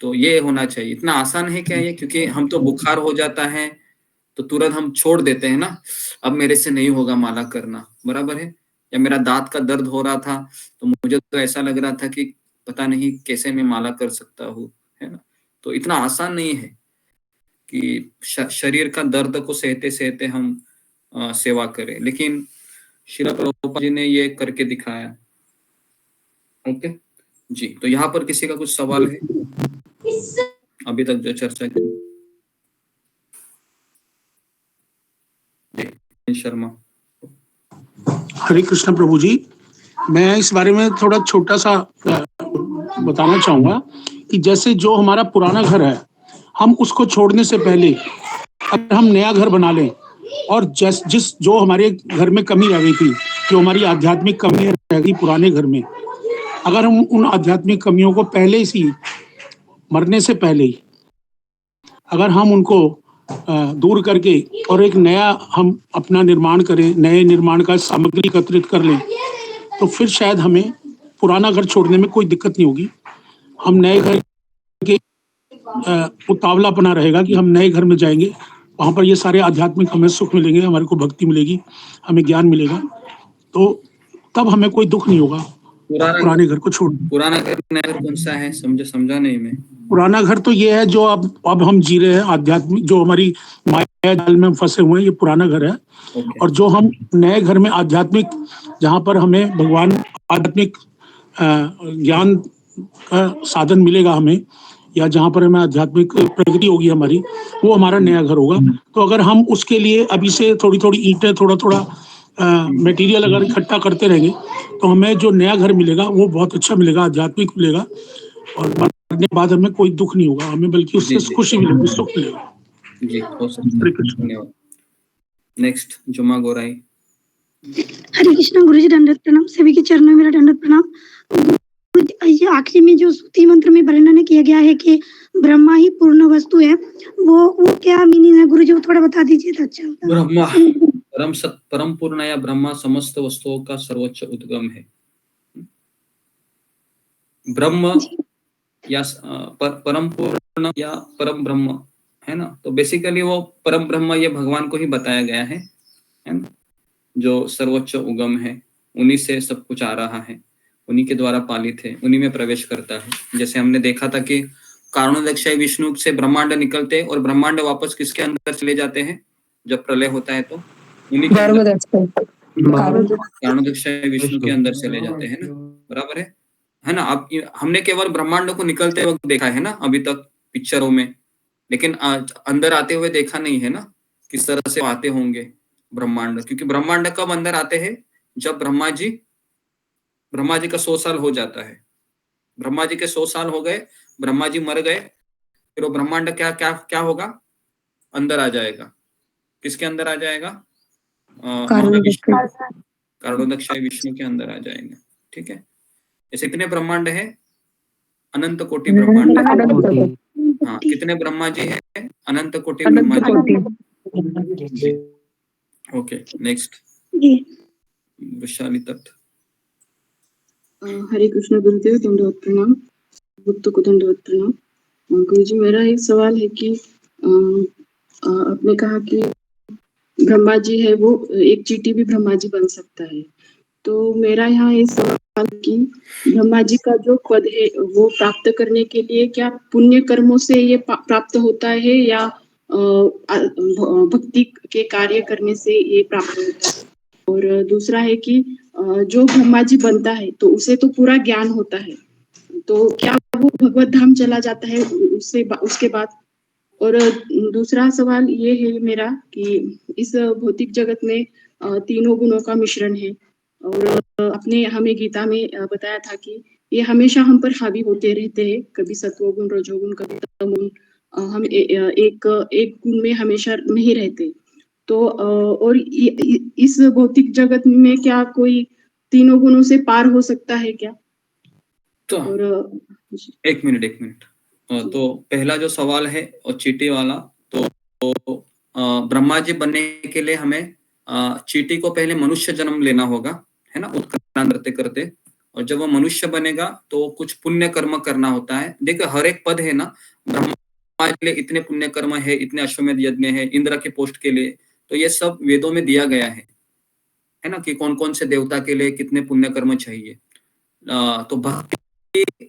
तो ये होना चाहिए। इतना आसान है क्या ये? क्योंकि हम तो बुखार हो जाता है तो तुरंत हम छोड़ देते हैं ना, अब मेरे से नहीं होगा माला करना, बराबर है। या मेरा दांत का दर्द हो रहा था तो मुझे तो ऐसा लग रहा था कि पता नहीं कैसे मैं माला कर सकता हूँ, है ना। तो इतना आसान नहीं है कि शरीर का दर्द को सहते सहते हम सेवा करें, लेकिन श्रील प्रभुपाद जी ने ये करके दिखाया। ओके जी, तो यहाँ पर किसी का कुछ सवाल है अभी तक जो चर्चा की? शर्मा। हरे कृष्ण प्रभु जी, मैं इस बारे में थोड़ा छोटा सा बताना चाहूंगा कि जैसे जो हमारा पुराना घर है, हम उसको छोड़ने से पहले अगर हम नया घर बना लें, और जिस जो हमारे घर में कमी रह गई थी, जो हमारी आध्यात्मिक कमी रह गई पुराने घर में, अगर हम उन आध्यात्मिक कमियों को पहले से मरने से पहले ही अगर हम उनको दूर करके और एक नया हम अपना निर्माण करें, नए निर्माण का सामग्री एकत्रित कर लें, तो फिर शायद हमें पुराना घर छोड़ने में कोई दिक्कत नहीं होगी। हम नए घर के उतावलापना रहेगा कि हम नए घर में जाएंगे, वहां पर ये सारे आध्यात्मिक हमें सुख मिलेंगे, हमारे को भक्ति मिलेगी, हमें ज्ञान मिलेगा, तो तब हमें कोई दुख नहीं होगा पुराने घर को छोड़। पुराना घर नया घर कौन सा है? समझा नहीं मैं। पुराना घर तो ये है जो अब हम जी रहे हैं, आध्यात्मिक जो हमारी माया जाल में फंसे हुए हैं, ये पुराना घर है। और जो हम नए घर में आध्यात्मिक, जहाँ पर हमें भगवान आध्यात्मिक ज्ञान का साधन मिलेगा हमें, या जहाँ पर हमें आध्यात्मिक प्रगति होगी हमारी, वो हमारा नया घर होगा। तो अगर हम उसके लिए अभी से थोड़ी थोड़ी ईंटें, थोड़ा थोड़ा मटेरियल अगर इकट्ठा करते रहेंगे, तो हमें जो नया घर मिलेगा वो बहुत अच्छा मिलेगा, आध्यात्मिक मिलेगा, और मरने के बाद हमें कोई दुख नहीं होगा, हमें बल्कि उससे खुशी मिलेगी, सुख मिलेगा जी। हो सकता है। धन्यवाद। नेक्स्ट जुमा गोराई। हरे कृष्णा गुरु जी दंडवत प्रणाम। सभी के चरणों में मेरा दंडवत प्रणाम। ये आखिरी में जो स्तुति मंत्र में वर्णन किया गया है कि ब्रह्मा ही पूर्ण वस्तु है, वो क्या मीनिंग है गुरु जी, वो थोड़ा बता दीजिए तो अच्छा होता। ब्रह्मा परम पूर्ण या ब्रह्मा समस्त वस्तुओं का सर्वोच्च उद्गम है। ब्रह्म या परम पूर्ण या परम ब्रह्म, है ना। तो बेसिकली वो परम ब्रह्म ये भगवान को ही बताया गया है ना, जो सर्वोच्च उगम है, उन्हीं से सब कुछ आ रहा है, उन्हीं के द्वारा पालित है, उन्हीं में प्रवेश करता है। जैसे हमने देखा था कि कारणोदक्षाय विष्णु से ब्रह्मांड निकलते और ब्रह्मांड वापस किसके अंदर चले जाते हैं जब प्रलय होता है? तो उन्हीं के कारणोदक्षाय विष्णु के अंदर चले जाते हैं ना, बराबर है ना। अब हमने केवल ब्रह्मांड को निकलते वक्त देखा है ना अभी तक पिक्चरों में, लेकिन अंदर आते हुए देखा नहीं है ना किस तरह से आते होंगे ब्रह्मांड। क्योंकि ब्रह्मांड कब अंदर आते हैं? जब ब्रह्मा जी का 100 साल हो जाता है। ब्रह्मा जी के 100 साल हो गए, ब्रह्मा जी मर गए, फिर वो ब्रह्मांड क्या क्या क्या होगा? अंदर आ जाएगा, किसके अंदर आ जाएगा? कारण महाविष्णु, कारणोदक्षाय विष्णु के अंदर आ जाएंगे। ठीक है, ऐसे कितने ब्रह्मांड है? अनंत कोटि ब्रह्मांड है। हाँ, कितने ब्रह्मा जी है? अनंत कोटि ब्रह्मा जी। ओके, नेक्स्ट वैशाली तत्व। हरे कृष्ण गुरुदेव, दंडवत प्रणाम। भक्त को दंडवत प्रणाम। गुरुजी, मेरा एक सवाल है कि आपने कहा कि ब्रह्मा जी है वो एक चींटी भी ब्रह्मा जी बन सकता है, तो मेरा यहाँ ये सवाल कि ब्रह्मा जी का जो पद है वो प्राप्त करने के लिए क्या पुण्य कर्मों से ये प्राप्त होता है या भक्ति के कार्य करने से ये प्राप्त होता है? और दूसरा है कि जो ब्रह्मा जी बनता है तो उसे तो पूरा ज्ञान होता है, तो क्या वो भगवत धाम चला जाता है उसके बाद? और दूसरा सवाल ये है मेरा कि इस भौतिक जगत में तीनों गुणों का मिश्रण है, और आपने हमें गीता में बताया था कि ये हमेशा हम पर हावी होते रहते हैं, कभी सत्वगुण, रजोगुण, कभी तमोगुण, हम एक गुण में हमेशा नहीं रहते। तो और इस भौतिक जगत में क्या कोई तीनों गुणों से पार हो सकता है क्या? तो और एक मिनट। तो पहला जो सवाल है और चींटी वाला, तो ब्रह्मा जी बनने के लिए हमें चींटी को पहले मनुष्य जन्म लेना होगा, है ना, उत्क्रांति करते करते। और जब वो मनुष्य बनेगा तो कुछ पुण्य कर्म करना होता है। देखो, हर एक पद है ना, ब्रह्मा के लिए इतने पुण्य कर्म है, इतने अश्वमेध यज्ञ है, इंद्र के पोस्ट के लिए, तो ये सब वेदों में दिया गया है ना, कि कौन कौन से देवता के लिए कितने पुण्य कर्म चाहिए। तो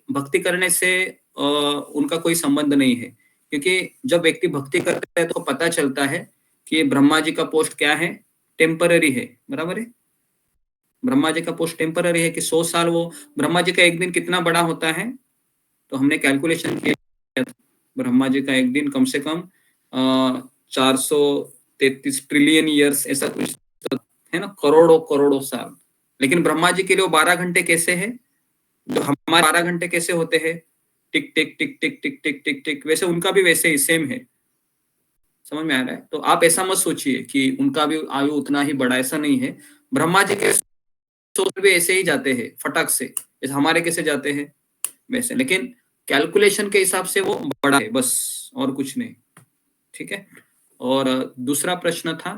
भक्ति करने से उनका कोई संबंध नहीं है, क्योंकि जब व्यक्ति भक्ति करता है तो पता चलता है कि ब्रह्मा जी का पोस्ट क्या है, टेम्पररी है, बराबर है। ब्रह्मा जी का पोस्ट टेम्पररी है कि 100 साल वो, ब्रह्मा जी का एक दिन कितना बड़ा होता है, तो हमने कैलकुलेशन किया, ब्रह्मा जी का एक दिन कम से कम 433 ट्रिलियन ईयर्स ऐसा कुछ है ना, करोड़ों साल। लेकिन ब्रह्मा जी के लिए वो 12 घंटे कैसे है, जो हमारे 12 घंटे कैसे होते हैं, टिक टिक टिक टिक टिक टिक टिक टिक, वैसे उनका भी वैसे ही सेम है। समझ में आ रहा है? तो आप ऐसा मत सोचिए कि उनका भी आयु उतना ही बड़ा, ऐसा नहीं है। ब्रह्मा जी के सोच भी ऐसे ही जाते हैं फटाक से, जैसे हमारे कैसे जाते हैं वैसे, लेकिन कैलकुलेशन के हिसाब से वो बड़ा है, बस, और कुछ नहीं। ठीक है। और दूसरा प्रश्न था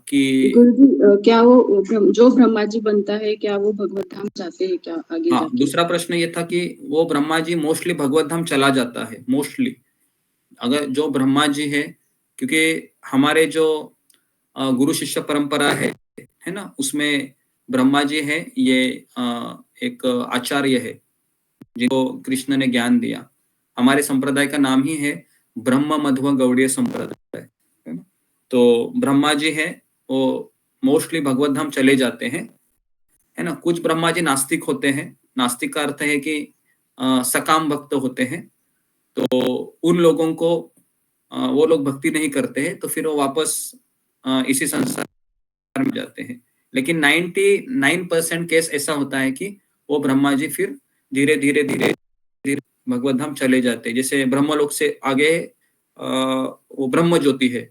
कि गुरुजी, क्या वो जो ब्रह्मा जी बनता है क्या वो भगवत धाम जाते हैं क्या आगे हाँ, जाके? दूसरा प्रश्न ये था कि वो ब्रह्मा जी मोस्टली भगवत धाम चला जाता है, मोस्टली। अगर जो ब्रह्मा जी है, क्योंकि हमारे जो गुरु शिष्य परंपरा है ना, उसमें ब्रह्मा जी है, ये एक आचार्य है जिनको कृष्ण ने ज्ञान दिया। हमारे संप्रदाय का नाम ही है ब्रह्म मध्व गौड़ीय संप्रदाय, है ना। तो ब्रह्मा जी है, वो मोस्टली भगवत धाम चले जाते हैं, है ना। कुछ ब्रह्मा जी नास्तिक होते हैं। नास्तिक का अर्थ है कि सकाम भक्त होते हैं, तो उन लोगों को वो लोग भक्ति नहीं करते हैं, तो फिर वो वापस इसी संसार में जाते हैं। लेकिन 99% केस ऐसा होता है कि वो ब्रह्मा जी फिर धीरे धीरे भगवत धाम चले जाते हैं। जैसे ब्रह्मलोक से आगे वो ब्रह्म ज्योति है,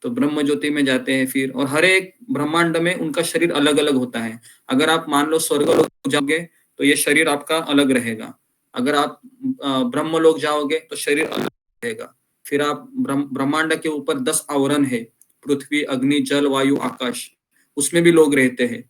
तो ब्रह्म ज्योति में जाते हैं फिर, और हर एक ब्रह्मांड में उनका शरीर अलग अलग होता है। अगर आप मान लो स्वर्गलोक जाओगे तो ये शरीर आपका अलग रहेगा, अगर आप ब्रह्मलोक जाओगे तो शरीर अलग रहेगा। फिर आप ब्रह्मांड के ऊपर 10 आवरण है, पृथ्वी, अग्नि, जल, वायु, आकाश, उसमें भी लोग रहते हैं।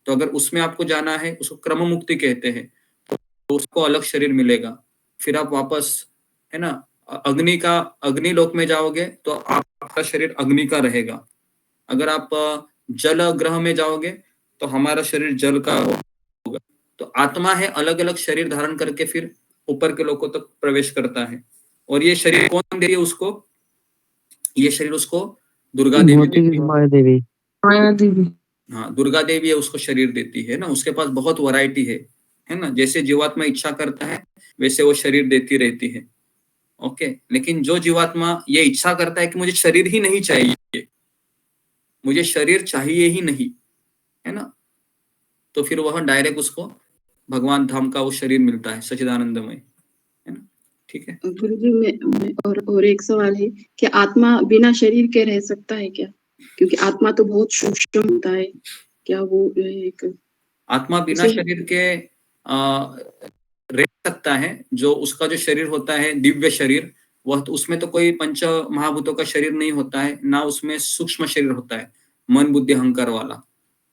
तो अगर उसमें आपको जाना है, उसको क्रम मुक्ति कहते हैं, तो उसको अलग शरीर मिलेगा। फिर आप वापस, है ना, अग्नि लोक में जाओगे तो आपका शरीर अग्नि का रहेगा। अगर आप जल ग्रह में जाओगे तो हमारा शरीर जल का होगा। तो आत्मा है अलग अलग शरीर धारण करके फिर ऊपर के लोगों तक प्रवेश करता है। और ये शरीर कौन दे रही है उसको? ये शरीर उसको दुर्गा देवी देती है। माया देवी। हाँ, दुर्गा देवी है उसको शरीर देती है ना। उसके पास बहुत वैरायटी है ना। जैसे जीवात्मा इच्छा करता है वैसे वो शरीर देती रहती है। ओके, लेकिन जो जीवात्मा ये इच्छा करता है कि मुझे शरीर ही नहीं चाहिए, मुझे शरीर चाहिए ही नहीं, है ना, तो फिर वह डायरेक्ट उसको भगवान धाम का वो शरीर मिलता है, सच्चिदानंदमय, है ना। ठीक है। गुरुजी मैं और एक सवाल है कि आत्मा बिना शरीर के रह सकता है क्या? क्योंकि आत्मा तो बहुत सूक्ष्म होता है, क्या वो एक आत्मा बिना उसे शरीर के रह सकता है। जो उसका जो शरीर होता है दिव्य शरीर, वह तो उसमें तो कोई पंच महाभूतों का शरीर नहीं होता है, ना उसमें सूक्ष्म शरीर होता है मन बुद्धि अहंकार वाला।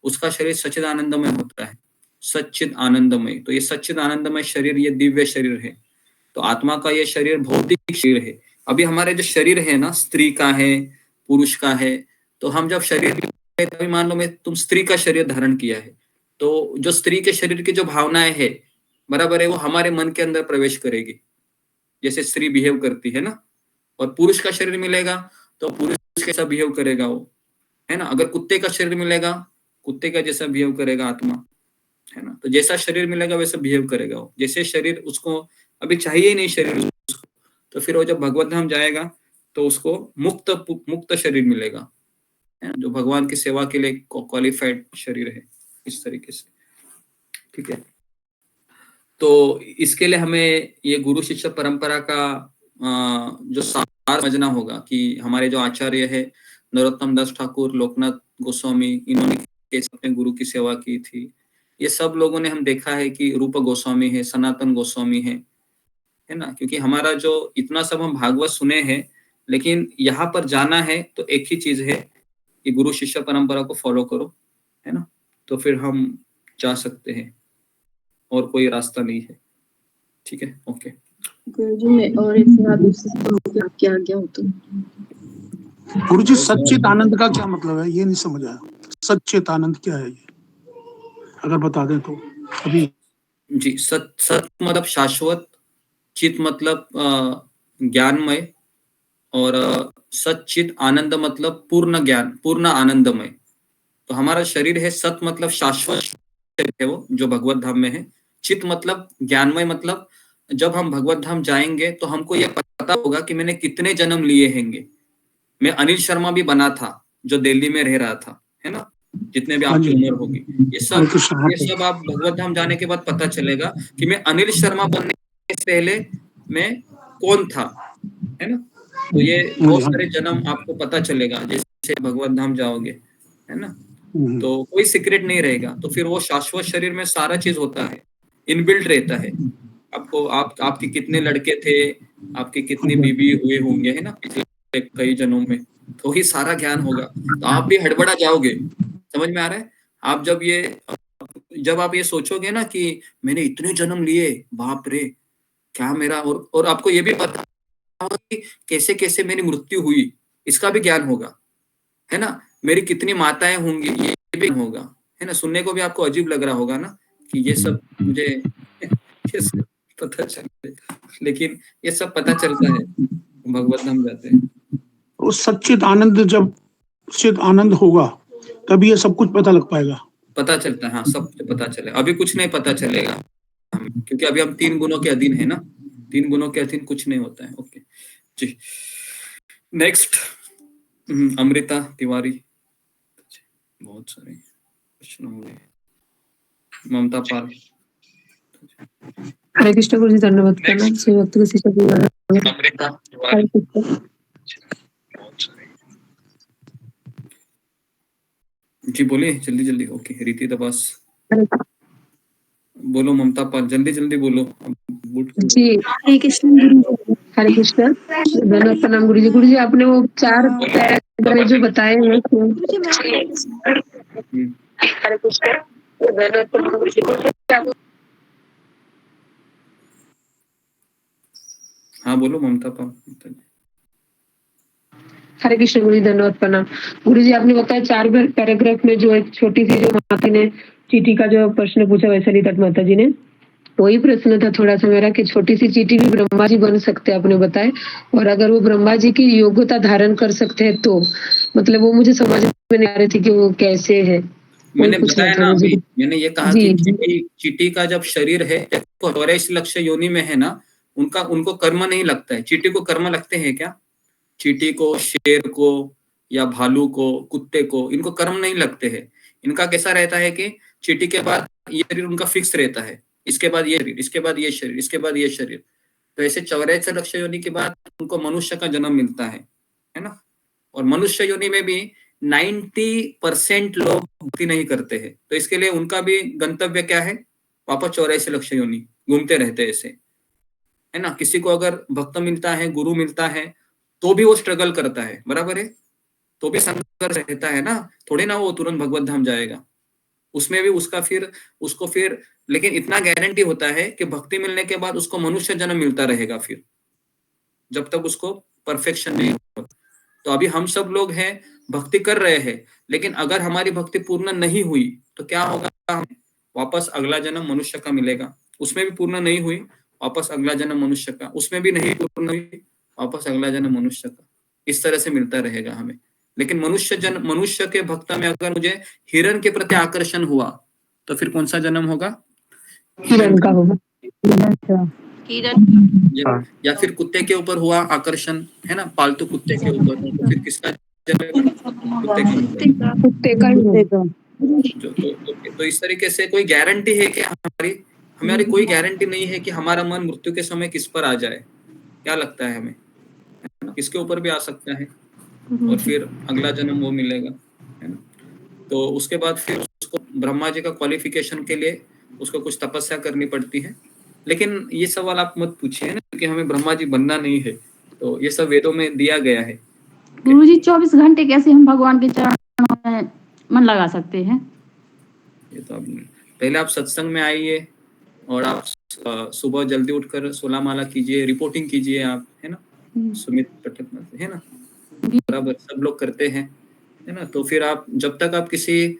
उसका शरीर सच्चिद आनंदमय होता है, सच्चिद आनंदमय। तो ये सच्चिद आनंदमय शरीर ये दिव्य शरीर है। तो आत्मा का ये शरीर भौतिक शरीर है। अभी हमारे जो शरीर है ना, स्त्री का है, पुरुष का है, तो हम जब शरीर तभी मान लो मैं तुम स्त्री का शरीर धारण किया है, तो जो स्त्री के शरीर की जो भावनाएं है बराबर है, वो हमारे मन के अंदर प्रवेश करेगी, जैसे स्त्री बिहेव करती है ना। और पुरुष का शरीर मिलेगा तो पुरुष कैसा बिहेव करेगा वो, है ना। अगर कुत्ते का शरीर मिलेगा, कुत्ते का जैसा बिहेव करेगा आत्मा, है ना। तो जैसा शरीर मिलेगा वैसा बिहेव करेगा वो। जैसे शरीर उसको अभी चाहिए ही नहीं शरीर उसको, तो फिर वो जब भगवत धाम जाएगा तो उसको मुक्त शरीर मिलेगा, है ना, जो भगवान की सेवा के लिए क्वालिफाइड शरीर है, इस तरीके से। ठीक है। तो इसके लिए हमें ये गुरु शिष्य परंपरा का जो सार समझना होगा कि हमारे जो आचार्य है नरोत्तम दास ठाकुर, लोकनाथ गोस्वामी, इन्होंने कैसे अपने गुरु की सेवा की थी। ये सब लोगों ने हम देखा है कि रूप गोस्वामी है, सनातन गोस्वामी है ना। क्योंकि हमारा जो इतना सब हम भागवत सुने हैं, लेकिन यहाँ पर जाना है तो एक ही चीज है कि गुरु शिष्य परंपरा को फॉलो करो, है ना। तो फिर हम जा सकते हैं, और कोई रास्ता नहीं है। ठीक है, ओके। गुरुजी मैं और एक सवाल दूसरा आपकी आज्ञा हो तो। गुरुजी सच्चित आनंद का क्या मतलब है, ये नहीं समझ आया। सच्चित आनंद क्या है ये, अगर बता दें तो। अभी जी, सत मतलब शाश्वत, चित मतलब ज्ञानमय, और सच्चित आनंद मतलब पूर्ण ज्ञान, पूर्ण आनंदमय। तो हमारा शरीर है, सत मतलब शाश्वत शरीर है वो जो भगवत धाम में है। चित मतलब ज्ञानमय, मतलब जब हम भगवत धाम जाएंगे तो हमको ये पता होगा कि मैंने कितने जन्म लिए हैंगे। मैं अनिल शर्मा भी बना था जो दिल्ली में रह रहा था, है ना, जितने भी आपकी उम्र होगी। ये सब आप भगवत धाम जाने के बाद पता चलेगा कि मैं अनिल शर्मा बनने से पहले मैं कौन था, है ना। तो ये बहुत सारे जन्म आपको पता चलेगा जैसे भगवत धाम जाओगे, है ना। तो कोई सीक्रेट नहीं रहेगा। तो फिर वो शाश्वत शरीर में सारा चीज होता है, इनबिल्ट रहता है। आपको आपके कितने लड़के थे, आपकी कितनी बीवी हुए होंगे, है ना, पिछले कई जन्मों में, तो ही सारा ज्ञान होगा। तो आप भी हड़बड़ा जाओगे। समझ में आ रहा है? आप जब आप ये सोचोगे ना कि मैंने इतने जन्म लिए, बाप रे क्या मेरा, और आपको ये भी पता होगा कि कैसे कैसे मेरी मृत्यु हुई, इसका भी ज्ञान होगा, है ना। मेरी कितनी माताएं होंगी, ये भी होगा, है ना। सुनने को भी आपको अजीब लग रहा होगा ना कि ये सब मुझे ये सब पता चले, लेकिन ये सब पता चलता है भगवत धाम जाते हैं। उस सच्चित आनंद, जब सच्चित आनंद होगा तभी ये सब कुछ पता लग पाएगा, पता चलता है। हाँ, सब पता चलेगा। अभी कुछ नहीं पता चलेगा क्योंकि अभी हम 3 गुणों के अधीन है ना। 3 गुणों के अधीन कुछ नहीं होता है। ओके जी, नेक्स्ट अमृता तिवारी। बहुत सारे प्रश्न हो गए। ममता पाल। हरे कृष्ण गुरु जी, धन्यवाद करना शिव भक्त के शिष्य अमृता जी, बोलिए जल्दी जल्दी। ओके, रीति दबास बोलो। ममता पाल जल्दी जल्दी बोलो जी। हरे कृष्ण गुरु जी, हरे कृष्ण, धन्यवाद प्रणाम गुरु जी। गुरु जी आपने वो 4 पैराग्राफ जो बताए हैं, हरे कृष्ण, धन्यवाद प्रणाम गुरु जी। हाँ बोलो ममता पाल। हरे कृष्ण गुरु जी, धन्यवाद प्रणाम गुरु जी। आपने बताया 4 पैराग्राफ में जो एक छोटी सी जो माता ने चीटी का जो प्रश्न पूछा, वैशाली तट माता जी ने, वही प्रश्न था थोड़ा सा मेरा कि छोटी सी चीटी भी ब्रह्मा जी बन सकते हैं, आपने बताया। और अगर वो ब्रह्मा जी की योग्यता धारण कर सकते हैं तो मतलब वो मुझे समझ में नहीं आ रही थी कि वो कैसे है। मैंने बताया ना अभी, मैंने ये कहा कि चीटी का जब शरीर है 84 लक्ष योनि में है ना, उनको कर्म नहीं लगता है। चीटी को कर्म लगते हैं क्या? चीटी को, शेर को या भालू को, कुत्ते को, इनको कर्म नहीं लगते हैं। इनका कैसा रहता है कि चीटी के बाद ये शरीर उनका फिक्स रहता है, इसके बाद ये शरीर, इसके बाद ये शरीर, इसके बाद ये शरीर। तो ऐसे 84 लक्ष योनि के बाद उनको मनुष्य का जन्म मिलता है ना। और मनुष्य योनि में भी 90% लोग भक्ति नहीं करते हैं, तो इसके लिए उनका भी गंतव्य क्या है, वापस 84 लक्ष योनि घूमते रहते हैं ऐसे, है ना। किसी को अगर भक्त मिलता है, गुरु मिलता है, तो भी वो स्ट्रगल करता है, बराबर है, तो भी संघर्ष रहता है ना, थोड़े ना वो तुरंत भगवत धाम जाएगा। उसमें भी उसको फिर लेकिन इतना गारंटी होता है कि भक्ति मिलने के बाद उसको मनुष्य जन्म मिलता रहेगा फिर, जब तक उसको परफेक्शन नहीं होता। तो अभी हम सब लोग हैं, भक्ति कर रहे हैं, लेकिन अगर हमारी भक्ति पूर्ण नहीं हुई तो क्या होगा, वापस अगला जन्म मनुष्य का मिलेगा। उसमें भी पूर्ण नहीं हुई, वापस अगला जन्म मनुष्य का, उसमें भी नहीं पूर्ण हुई, वापस अगला जन्म मनुष्य का। इस तरह से मिलता रहेगा हमें। लेकिन मनुष्य के भक्त में अगर मुझे हिरण के प्रति आकर्षण हुआ तो फिर कौन सा जन्म होगा, हिरण का होगा। या फिर कुत्ते के ऊपर हुआ आकर्षण, है ना, पालतू कुत्ते के ऊपर, तो फिर किसका जन्म, कुत्ते का। तो इस तरीके से कोई गारंटी है कि हमारी कोई गारंटी नहीं है कि हमारा मन मृत्यु के समय किस पर आ जाए। क्या लगता है हमें, किसके ऊपर भी आ सकता है, और फिर अगला जन्म वो मिलेगा, है ना। तो उसके बाद फिर उसको ब्रह्मा जी का क्वालिफिकेशन के लिए उसको कुछ तपस्या करनी पड़ती है। लेकिन ये सवाल आप मत पूछिए ना, क्योंकि हमें ब्रह्मा जी बनना नहीं है, तो ये सब वेदों में दिया गया है। गुरुजी 24 घंटे कैसे हम भगवान के चरणों में मन लगा सकते हैं? ये तो आप पहले आप सत्संग में आइए और आप सुबह जल्दी उठकर 16 माला कीजिए, रिपोर्टिंग कीजिए आप, है ना, सुमित पटक, है ना, बराबर सब लोग करते हैं, है ना। तो फिर आप जब तक आप किसी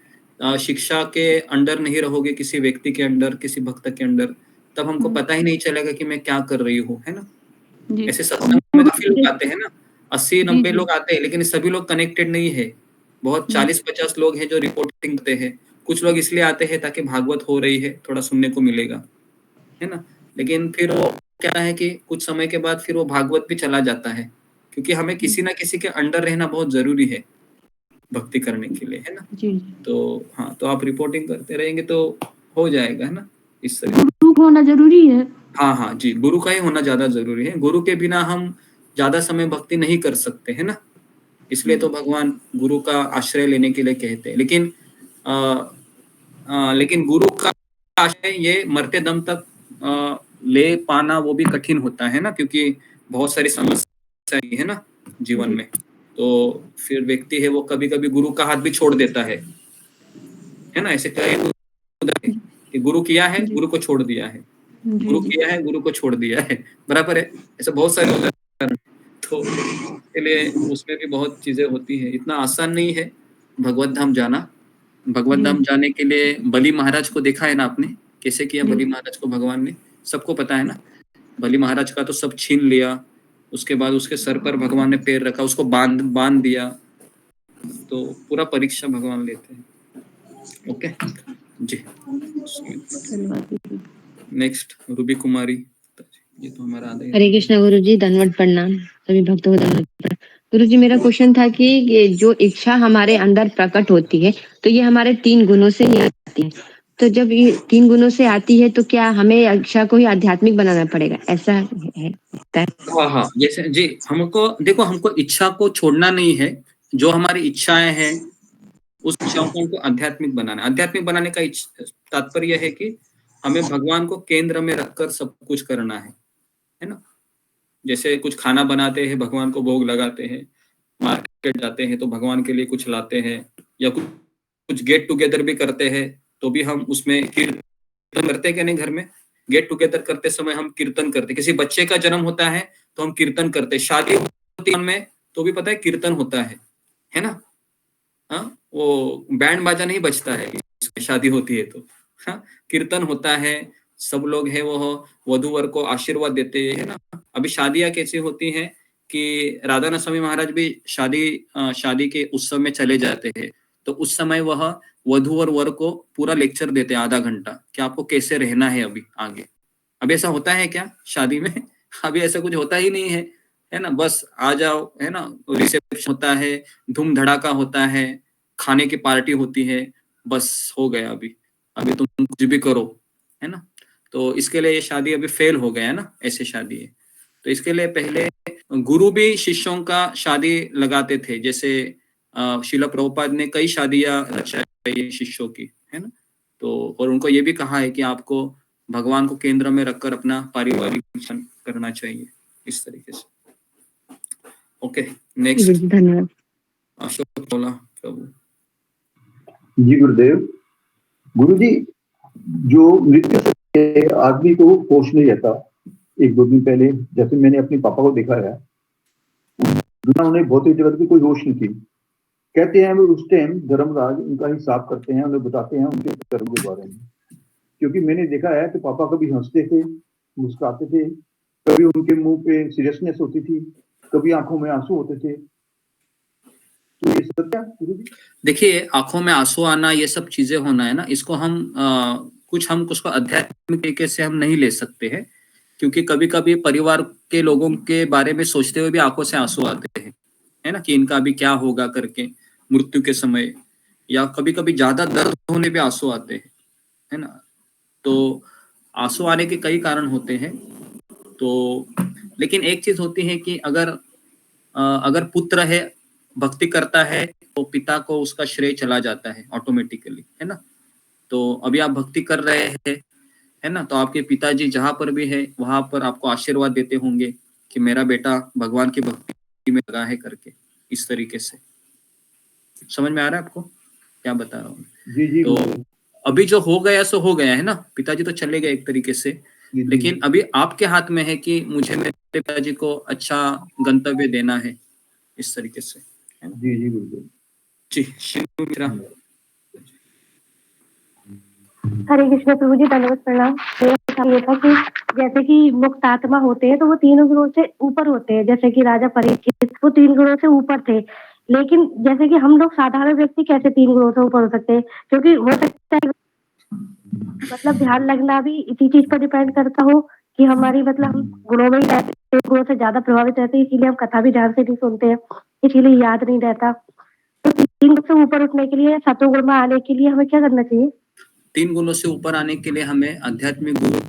शिक्षा के अंडर नहीं रहोगे, किसी व्यक्ति के अंडर, किसी भक्त के अंडर, तब हमको पता ही नहीं चलेगा कि मैं क्या कर रही हूँ, है ना। ऐसे सत्संग में काफी लोग आते हैं ना, 80-90 लोग आते हैं, लेकिन सभी लोग कनेक्टेड नहीं है। बहुत 40-50 लोग हैं जो रिपोर्टिंग करते हैं। कुछ लोग इसलिए आते हैं ताकि भागवत हो रही है, थोड़ा सुनने को मिलेगा, है ना। लेकिन फिर वो क्या है कि कुछ समय के बाद फिर वो भागवत भी चला जाता है, क्योंकि हमें किसी ना किसी के अंडर रहना बहुत जरूरी है भक्ति करने के लिए, है ना। तो हाँ, तो आप रिपोर्टिंग करते रहेंगे तो हो जाएगा, है ना। इस तरह गुरु होना जरूरी है। हाँ जी, गुरु का ही होना ज्यादा जरूरी है। गुरु के बिना हम ज्यादा समय भक्ति नहीं कर सकते, है ना। इसलिए तो भगवान गुरु का आश्रय लेने के लिए कहते हैं। लेकिन गुरु का आश्रय ये मरते दम तक ले पाना वो भी कठिन होता है ना, क्योंकि बहुत सारी समस्या है ना जीवन में। तो फिर व्यक्ति है वो कभी कभी गुरु का हाथ भी छोड़ देता है ना। ऐसे कई कि गुरु किया है, गुरु को छोड़ दिया है, गुरु किया है, गुरु को छोड़ दिया है, बराबर है। ऐसे बहुत सारे उदाहरण, तो इसके लिए उसमें भी बहुत चीजें होती है। इतना आसान नहीं है भगवत धाम जाना। भगवत धाम जाने के लिए बलि महाराज को देखा है ना आपने, कैसे किया बलि महाराज को भगवान ने, सबको पता है ना। बलि महाराज का तो सब छीन लिया, उसके बाद उसके सर पर भगवान ने पैर रखा, उसको बांध दिया। तो पूरा परीक्षा भगवान लेते हैं। ओके जी, नेक्स्ट रूबी कुमारी, ये तो हमारा आधा। हरे कृष्णा गुरु जी, धन्यवाद प्रणाम सभी भक्तों को धन्यवाद प्रणाम। गुरु जी, मेरा क्वेश्चन था कि ये जो इच्छा हमारे अंदर प्रकट होती है तो ये हमारे 3 गुणों से ही आती है। तो जब ये 3 गुणों से आती है तो क्या हमें इच्छा को ही आध्यात्मिक बनाना पड़ेगा, ऐसा है? हाँ, जैसे जी, हमको देखो, हमको इच्छा को छोड़ना नहीं है। जो हमारी इच्छाएं हैं उस इच्छाओं को हमको आध्यात्मिक बनाना है। आध्यात्मिक बनाने का तात्पर्य है कि हमें भगवान को केंद्र में रखकर सब कुछ करना है ना। जैसे कुछ खाना बनाते हैं, भगवान को भोग लगाते हैं, मार्केट जाते हैं तो भगवान के लिए कुछ लाते हैं, या कुछ गेट टुगेदर भी करते हैं तो भी हम उसमें कीर्तन करते हैं कि नहीं। घर में गेट टुगेदर करते समय हम कीर्तन करते हैं। किसी बच्चे का जन्म होता है तो हम कीर्तन करते हैं। शादी होती है में तो भी पता है कीर्तन होता है ना। हाँ, वो बैंड बाजा नहीं बजता है, शादी होती है तो हाँ, कीर्तन होता है। सब लोग है वो वधू वर को आशीर्वाद देते हैं, है ना। अभी शादियां कैसी होती हैं कि राधा स्वामी महाराज भी शादी के उत्सव में चले जाते हैं, तो उस समय वह वधू और वर को पूरा लेक्चर देते हैं आधा घंटा कि आपको कैसे रहना है अभी आगे। अभी ऐसा होता है क्या शादी में? अभी ऐसा कुछ होता ही नहीं है ना। बस आ जाओ, है ना, रिसेप्शन होता है, धूम धड़ाका होता है, खाने की पार्टी होती है, बस हो गया। अभी तुम कुछ भी करो, है ना। तो इसके लिए ये शादी अभी फेल हो गया है ना, ऐसे शादी है। तो इसके लिए पहले गुरु भी शिष्यों का शादी लगाते थे, जैसे शिला प्रभुपाद ने कई शादियां रचाई शिष्यों की, है ना। तो और उनको ये भी कहा है कि आपको भगवान को केंद्र में रखकर अपना पारिवारिक जीवन करना चाहिए, इस तरीके से। ओके, नेक्स्ट धन्यवाद। अशोक बोला प्रभु। जी गुरुदेव। गुरुजी, जो मृत्यु से आदमी को होश नहीं रहता, 1-2 दिन पहले जैसे मैंने अपने पापा को देखा है, उन्हें भौतिक जगत की कोई होश नहीं थी। कहते हैं वो उस टाइम धर्मराज उनका हिसाब करते हैं, उन्हें बताते हैं उनके कर्म के बारे में। क्योंकि मैंने देखा है कि पापा कभी हंसते थे, मुस्कुराते थे, कभी उनके मुंह पे सीरियसनेस होती थी, कभी आंखों में आंसू होते थे। तो ये सत्य है? देखिए, आंखों में आंसू आना, ये सब चीजें होना है ना, इसको हम कुछ उसको आध्यात्मिक तरीके से हम नहीं ले सकते हैं, क्योंकि कभी कभी परिवार के लोगों के बारे में सोचते हुए भी आंखों से आंसू आते हैं, है ना, कि इनका अभी क्या होगा करके मृत्यु के समय, या कभी कभी ज्यादा दर्द होने पे आंसू आते हैं, है ना। तो आंसू आने के कई कारण होते हैं। तो लेकिन एक चीज होती है कि अगर पुत्र है, भक्ति करता है, तो पिता को उसका श्रेय चला जाता है ऑटोमेटिकली, है ना। तो अभी आप भक्ति कर रहे हैं, है ना, तो आपके पिताजी जहां पर भी है वहां पर आपको आशीर्वाद देते होंगे कि मेरा बेटा भगवान की भक्ति में लगा है करके, इस तरीके से। समझ में आ रहा है आपको क्या बता रहा हूँ? जी जी। तो अभी जो हो गया सो हो गया, है ना, पिताजी तो चले गए एक तरीके से, लेकिन अभी आपके हाथ में है कि मुझे मेरे पिताजी को अच्छा गंतव्य देना है, इस तरीके से। जी जी बिल्कुल जी। शिव मित्रा। हरे कृष्ण प्रभु जी, धन्यवाद प्रणाम। मेरा ये था कि जैसे कि मुक्त आत्मा होते हैं तो वो 3 गुणों से ऊपर होते हैं, जैसे कि राजा परीक्षित वो 3 गुणों से ऊपर थे। लेकिन जैसे कि हम लोग साधारण व्यक्ति कैसे 3 गुणों से ऊपर हो सकते हैं, क्योंकि हो सकता है मतलब ध्यान लगना भी इसी चीज पर डिपेंड करता हो कि हमारी मतलब हम गुणों में ही रहते, गुणों से ज्यादा प्रभावित रहते हैं, इसीलिए हम कथा भी ध्यान से नहीं सुनते हैं, इसीलिए याद नहीं रहता। तो 3 गुण से ऊपर उठने के लिए, 7 गुण में आने के लिए हमें क्या करना चाहिए? 3 गुणों से ऊपर आने के लिए हमें आध्यात्मिक गुरु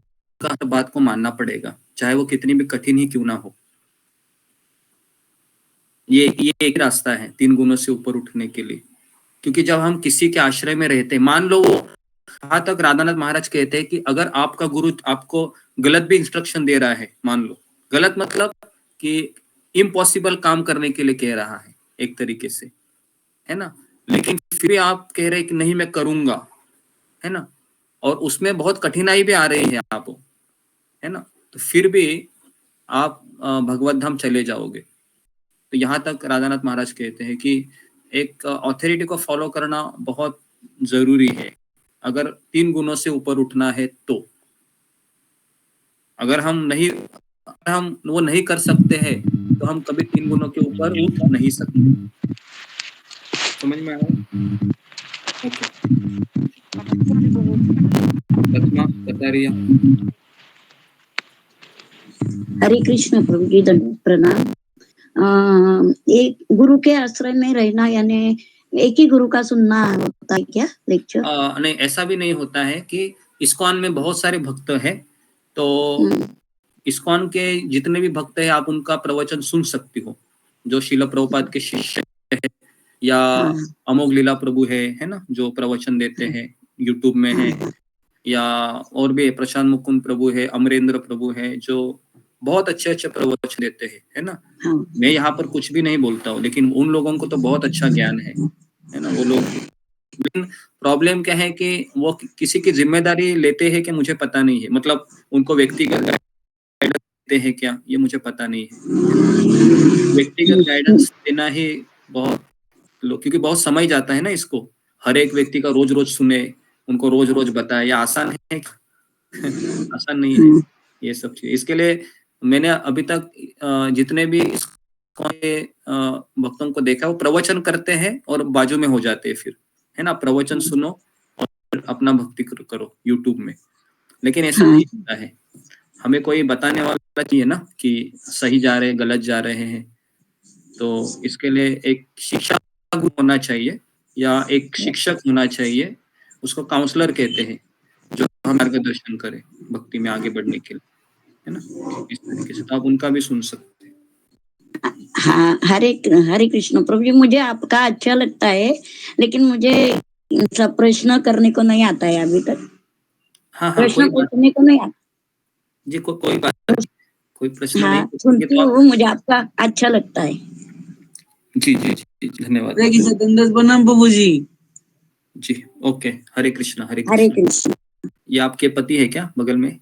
का हर बात को मानना पड़ेगा, चाहे वो कितनी भी कठिन ही क्यों ना हो। ये एक रास्ता है 3 गुणों से ऊपर उठने के लिए, क्योंकि जब हम किसी के आश्रय में रहते हैं, मान लो वहां तक राधानाथ महाराज कहते हैं कि अगर आपका गुरु आपको गलत भी इंस्ट्रक्शन दे रहा है, मान लो गलत मतलब कि इम्पॉसिबल काम करने के लिए कह रहा है एक तरीके से, है ना, लेकिन फिर भी आप कह रहे हैं कि नहीं मैं करूंगा, है ना, और उसमें बहुत कठिनाई भी आ रही है आपको, है ना, तो फिर भी आप भगवत धाम चले जाओगे। तो यहाँ तक राधानाथ महाराज कहते हैं कि एक ऑथोरिटी को फॉलो करना बहुत जरूरी है अगर 3 गुणों से ऊपर उठना है तो। अगर हम वो नहीं कर सकते हैं तो हम कभी 3 गुणों के ऊपर उठ नहीं सकते। समझ में आया? ओके। बता रही है। हरे कृष्ण प्रभु जी, धन्यवाद प्रणाम। एक गुरु के आश्रय में रहना यानी एक ही गुरु का सुनना होता है क्या लेक्चर? नहीं, ऐसा भी नहीं होता है कि इस्कॉन में बहुत सारे भक्त हैं, तो इस्कॉन के जितने भी भक्त हैं आप उनका प्रवचन सुन सकती हो, जो शिला प्रभुपाद के शिष्य है या अमोघ लीला प्रभु है ना, जो प्रवचन देते हैं यूट्यूब में है, या और भी प्रशांत मुकुंद प्रभु है, अमरेंद्र प्रभु है, जो बहुत अच्छे अच्छे प्रवचन देते हैं, है ना। मैं यहाँ पर कुछ भी नहीं बोलता हूँ, लेकिन उन लोगों को तो बहुत अच्छा ज्ञान है ना वो लोग। लेकिन प्रॉब्लम क्या है कि वो किसी की जिम्मेदारी लेते हैं कि मुझे पता नहीं है, मतलब उनको व्यक्तिगत गाइडेंस देते हैं क्या, ये मुझे पता नहीं है। व्यक्तिगत गाइडेंस देना ही बहुत क्योंकि बहुत समय जाता है ना इसको, हर एक व्यक्ति का रोज रोज सुने, उनको रोज रोज बताए, ये आसान है? आसान नहीं है ये सब चीज। इसके लिए मैंने अभी तक जितने भी भक्तों को देखा, वो प्रवचन करते हैं और बाजू में हो जाते हैं फिर, है ना, प्रवचन सुनो और अपना भक्ति करो यूट्यूब में। लेकिन ऐसा नहीं होता है, हमें कोई बताने वाला चाहिए ना कि सही जा रहे हैं गलत जा रहे हैं। तो इसके लिए एक शिक्षा गुरु होना चाहिए या एक शिक्षक होना चाहिए, उसको काउंसलर कहते हैं, जो हम मार्गदर्शन करे भक्ति में आगे बढ़ने के लिए। है ना, इस तरीके से तो आप उनका भी सुन सकते हैं। हाँ, हरे कृष्ण प्रभु जी, मुझे आपका अच्छा लगता है, लेकिन मुझे सब प्रश्न करने को नहीं आता है अभी तक। हाँ, प्रश्न कोई बात पूछने को नहीं आता। जी, कोई बात नहीं, कोई प्रश्न नहीं हाँ, पूछेंगे सुनती तो आप। हूँ, मुझे आपका अच्छा लगता है। जी, जी, जी, जी, धन्यवाद। हरे कृष्ण दंडवत प्रणाम प्रभु जी। जी, ओके, हरे कृष्णा, हरे हरे कृष्णा। कृष्ण। ये आपके पति है क्या बगल में?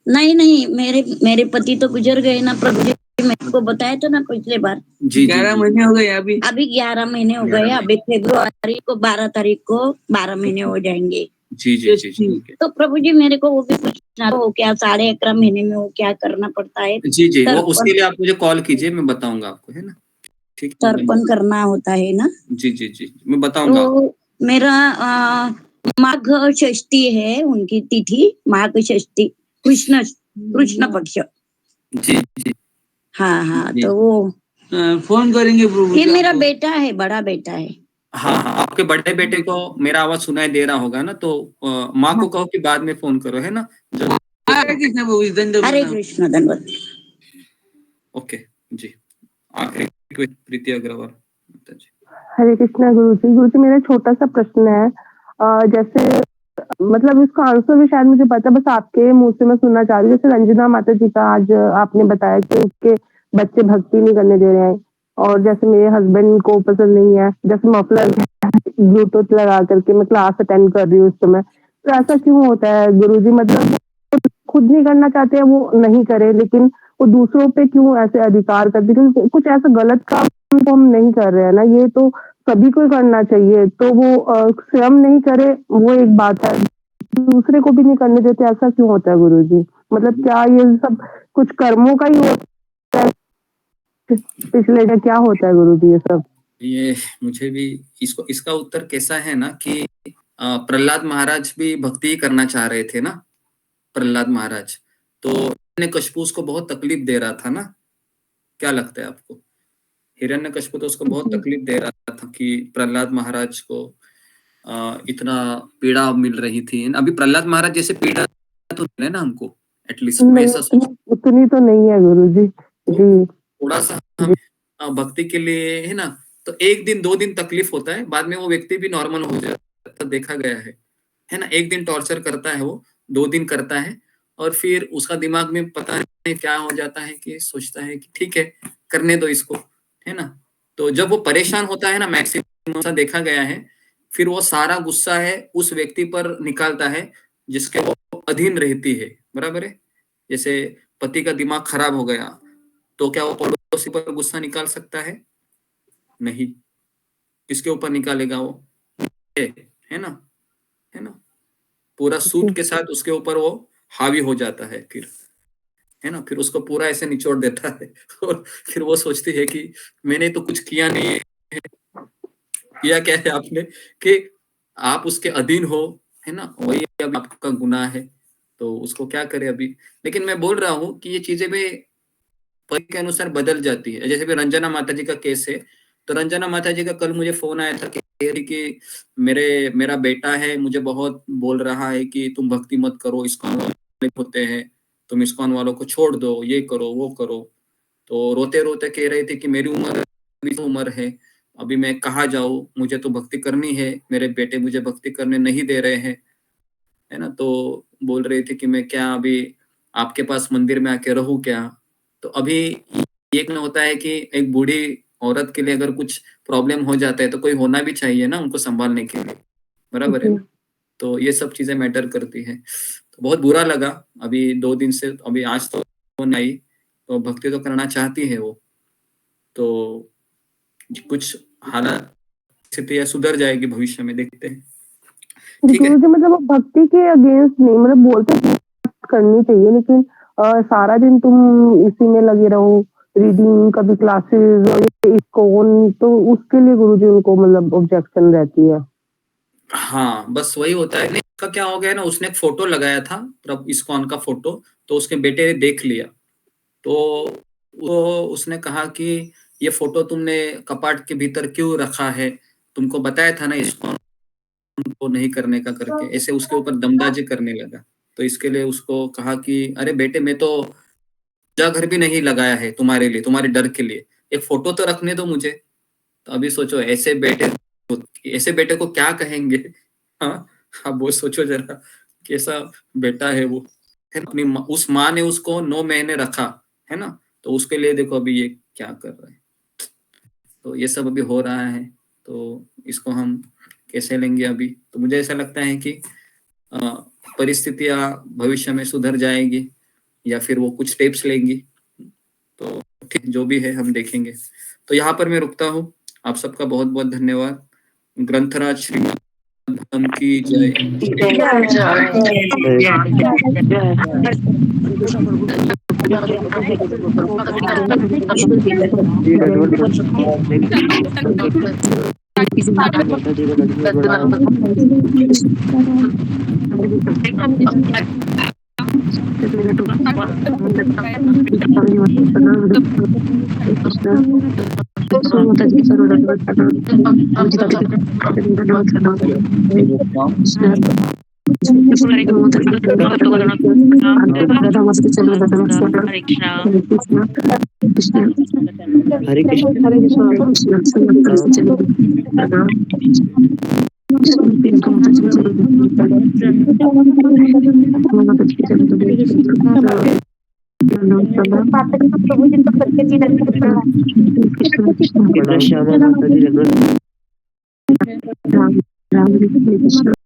नहीं, मेरे पति तो गुजर गए ना प्रभु जी, मैंने को बताया था ना पिछले बार। जी, जी, 11 जी। महीने हो गए अभी। अभी 11 महीने हो 11 गए, महीने। अभी फेब्रुआरी को 12 तारीख को 12 महीने हो जाएंगे। जी, जी, जी, जी, ओके। तो प्रभु जी मेरे को वो भी पूछना, वो क्या 11.5 महीने में वो क्या करना पड़ता है? जी, जी, वो उसके तर्पण लिए आप मुझे कॉल कीजिए, मैं बताऊंगा आपको, है ना? ठीक है, तर्पण करना होता है ना? जी, जी, जी, मैं बताऊंगा आपको। तो मेरा माघ षष्ठी है उनकी तिथि, माघ षष्ठी, कृष्ण पक्ष। जी, जी, हाँ, जी। तो वो फोन करेंगे प्रभु ये जी मेरा आपको। बेटा है, बड़ा बेटा है। हाँ, हाँ, आपके बड़े बेटे को मेरा आवाज सुनाई दे रहा होगा ना, तो माँ को कहो कि बाद में फोन करो, है ना? हरे कृष्ण प्रभु जी, दंडवत हरे प्रणाम। कृष्ण दंडवत। ओके, जी, आखिरी रिक्वेस्ट प्रीति अग्रवाल माता जी। हरे कृष्णा गुरु जी मेरा छोटा सा प्रश्न है। जैसे मतलब इसका आंसर भी शायद मुझे पता, बस आपके मुंह से मैं सुनना चाह रही हूँ। जैसे रंजना माता जी का आज आपने बताया कि उनके बच्चे भक्ति नहीं करने दे रहे हैं, और जैसे मेरे हस्बैंड को पसंद नहीं है, जैसे मफलर ब्लूटूथ लगा करके मैं क्लास अटेंड कर रही हूँ उस समय, तो ऐसा क्यों होता है गुरुजी? मतलब खुद नहीं करना चाहते हैं, वो नहीं करे, लेकिन वो दूसरों पे क्यों ऐसे अधिकार करते? क्योंकि कुछ ऐसा गलत काम तो हम नहीं कर रहे हैं ना, ये तो सभी को करना चाहिए। तो वो स्वयं नहीं करे वो एक बात है, दूसरे को भी नहीं करने देते, ऐसा क्यों होता है गुरुजी? मतलब क्या ये सब कुछ कर्मों का ही होता है पिछले का, क्या होता है गुरुजी ये सब? ये मुझे भी इसका उत्तर कैसा है ना कि प्रहलाद महाराज भी भक्ति ही करना चाह रहे थे ना, प्रहलाद महाराज। तो हिरण्यकशिपु को बहुत तकलीफ दे रहा था ना, क्या लगता है आपको? हिरण्यकशिपु तो उसको बहुत तकलीफ दे रहा था कि प्रहलाद महाराज को इतना पीड़ा मिल रही थी। अभी प्रहलाद महाराज जैसे पीड़ा तो मिले ना हमको, एटलीस्ट मैं नहीं, ऐसा सोच। उतनी तो नहीं है गुरुजी जी। थोड़ा सा हम भक्ति के लिए, है ना, तो 1 दिन 2 दिन तकलीफ होता है, बाद में वो व्यक्ति भी नॉर्मल हो जाता है, देखा गया है ना। 1 दिन टॉर्चर करता है वो, 2 दिन करता है, और फिर उसका दिमाग में पता नहीं क्या हो जाता है कि सोचता है कि ठीक है, करने दो इसको, है ना। तो जब वो परेशान होता है ना, मैक्सिमम ऐसा देखा गया है, फिर वो सारा गुस्सा है उस व्यक्ति पर निकालता है जिसके वो अधीन रहती है, बराबर है। जैसे पति का दिमाग खराब हो गया, तो क्या वो पड़ोसी पर गुस्सा निकाल सकता है? नहीं। किसके ऊपर निकालेगा वो? है ना, है ना। पूरा सूट के साथ उसके ऊपर वो हावी हो जाता है फिर, है ना। फिर उसको पूरा ऐसे निचोड़ देता है और फिर वो सोचती है कि मैंने तो कुछ किया नहीं है। किया क्या है आपने कि आप उसके अधीन हो, है ना, वही अब आपका गुनाह है, तो उसको क्या करे अभी। लेकिन मैं बोल रहा हूँ कि ये चीजें भी पति के अनुसार बदल जाती है। जैसे भी रंजना माता जी का केस है, तो रंजना माता जी का कल मुझे फोन आया था कि मेरा बेटा है, मुझे बहुत बोल रहा है कि तुम भक्ति मत करो, इस्कॉन वाले होते हैं, तुम इस्कॉन वालों को छोड़ दो, ये करो वो करो। तो रोते रोते कह रहे थे कि मेरी उम्र है, अभी मैं कहाँ जाऊँ, मुझे तो भक्ति करनी है, मेरे बेटे मुझे भक्ति करने नहीं दे रहे हैं, है ना। तो बोल रहे थे कि मैं क्या अभी आपके पास मंदिर में आके रहूं क्या। तो अभी एक ना होता है कि एक बूढ़ी औरत के लिए अगर कुछ प्रॉब्लम हो जाता है तो कोई होना भी चाहिए ना उनको संभालने के लिए, बराबर है ना। तो ये सब चीजें मैटर करती है। तो बहुत बुरा लगा अभी 2 दिन से, अभी आज तो नहीं, तो भक्ति तो करना चाहती है वो, तो कुछ हालात स्थितियां सुधर जाएगी भविष्य में, देखते हैं। ठीक है। गुरुजी मतलब वो भक्ति के अगेंस्ट नहीं, मतलब बोलते हैं करनी चाहिए, लेकिन सारा दिन तुम इसी में लगे रहो, रीडिंग, कभी क्लासेस और ये इस्कॉन, तो उसके लिए गुरुजी उनको मतलब ऑब्जेक्शन रहती है। हाँ, बस वही होता है। इसका क्या हो गया ना, उसने एक फोटो लगाया था प्रभु इस्कॉन का फोटो, तो उसके बेटे ने देख लिया, तो वो उसने कहा कि ये फोटो तुमने कपाट के भीतर क्यों रखा है, तुमको बताया था ना इस्कॉन को नहीं करने का करके, ऐसे उसके ऊपर दमदाजी करने लगा। तो इसके लिए उसको कहा कि अरे बेटे, मैं तो पूजा घर भी नहीं लगाया है तुम्हारे लिए, तुम्हारे डर के लिए, एक फोटो तो रखने दो मुझे। तो अभी सोचो ऐसे बेटे को क्या कहेंगे। हाँ, आप वो सोचो जरा, कैसा बेटा है वो, है ना? अपनी उस माँ ने उसको 9 महीने रखा, है ना, तो उसके लिए देखो अभी ये क्या कर रहा है। तो ये सब अभी हो रहा है, तो इसको हम कैसे लेंगे अभी। तो मुझे ऐसा लगता है कि परिस्थितियां भविष्य में सुधर जाएगी या फिर वो कुछ स्टेप्स लेंगी। तो ठीक, जो भी है हम देखेंगे। तो यहाँ पर मैं रुकता हूँ। आप सबका बहुत बहुत धन्यवाद। ग्रंथराज श्रीमद भगवान की जय। हरे प्रभु जी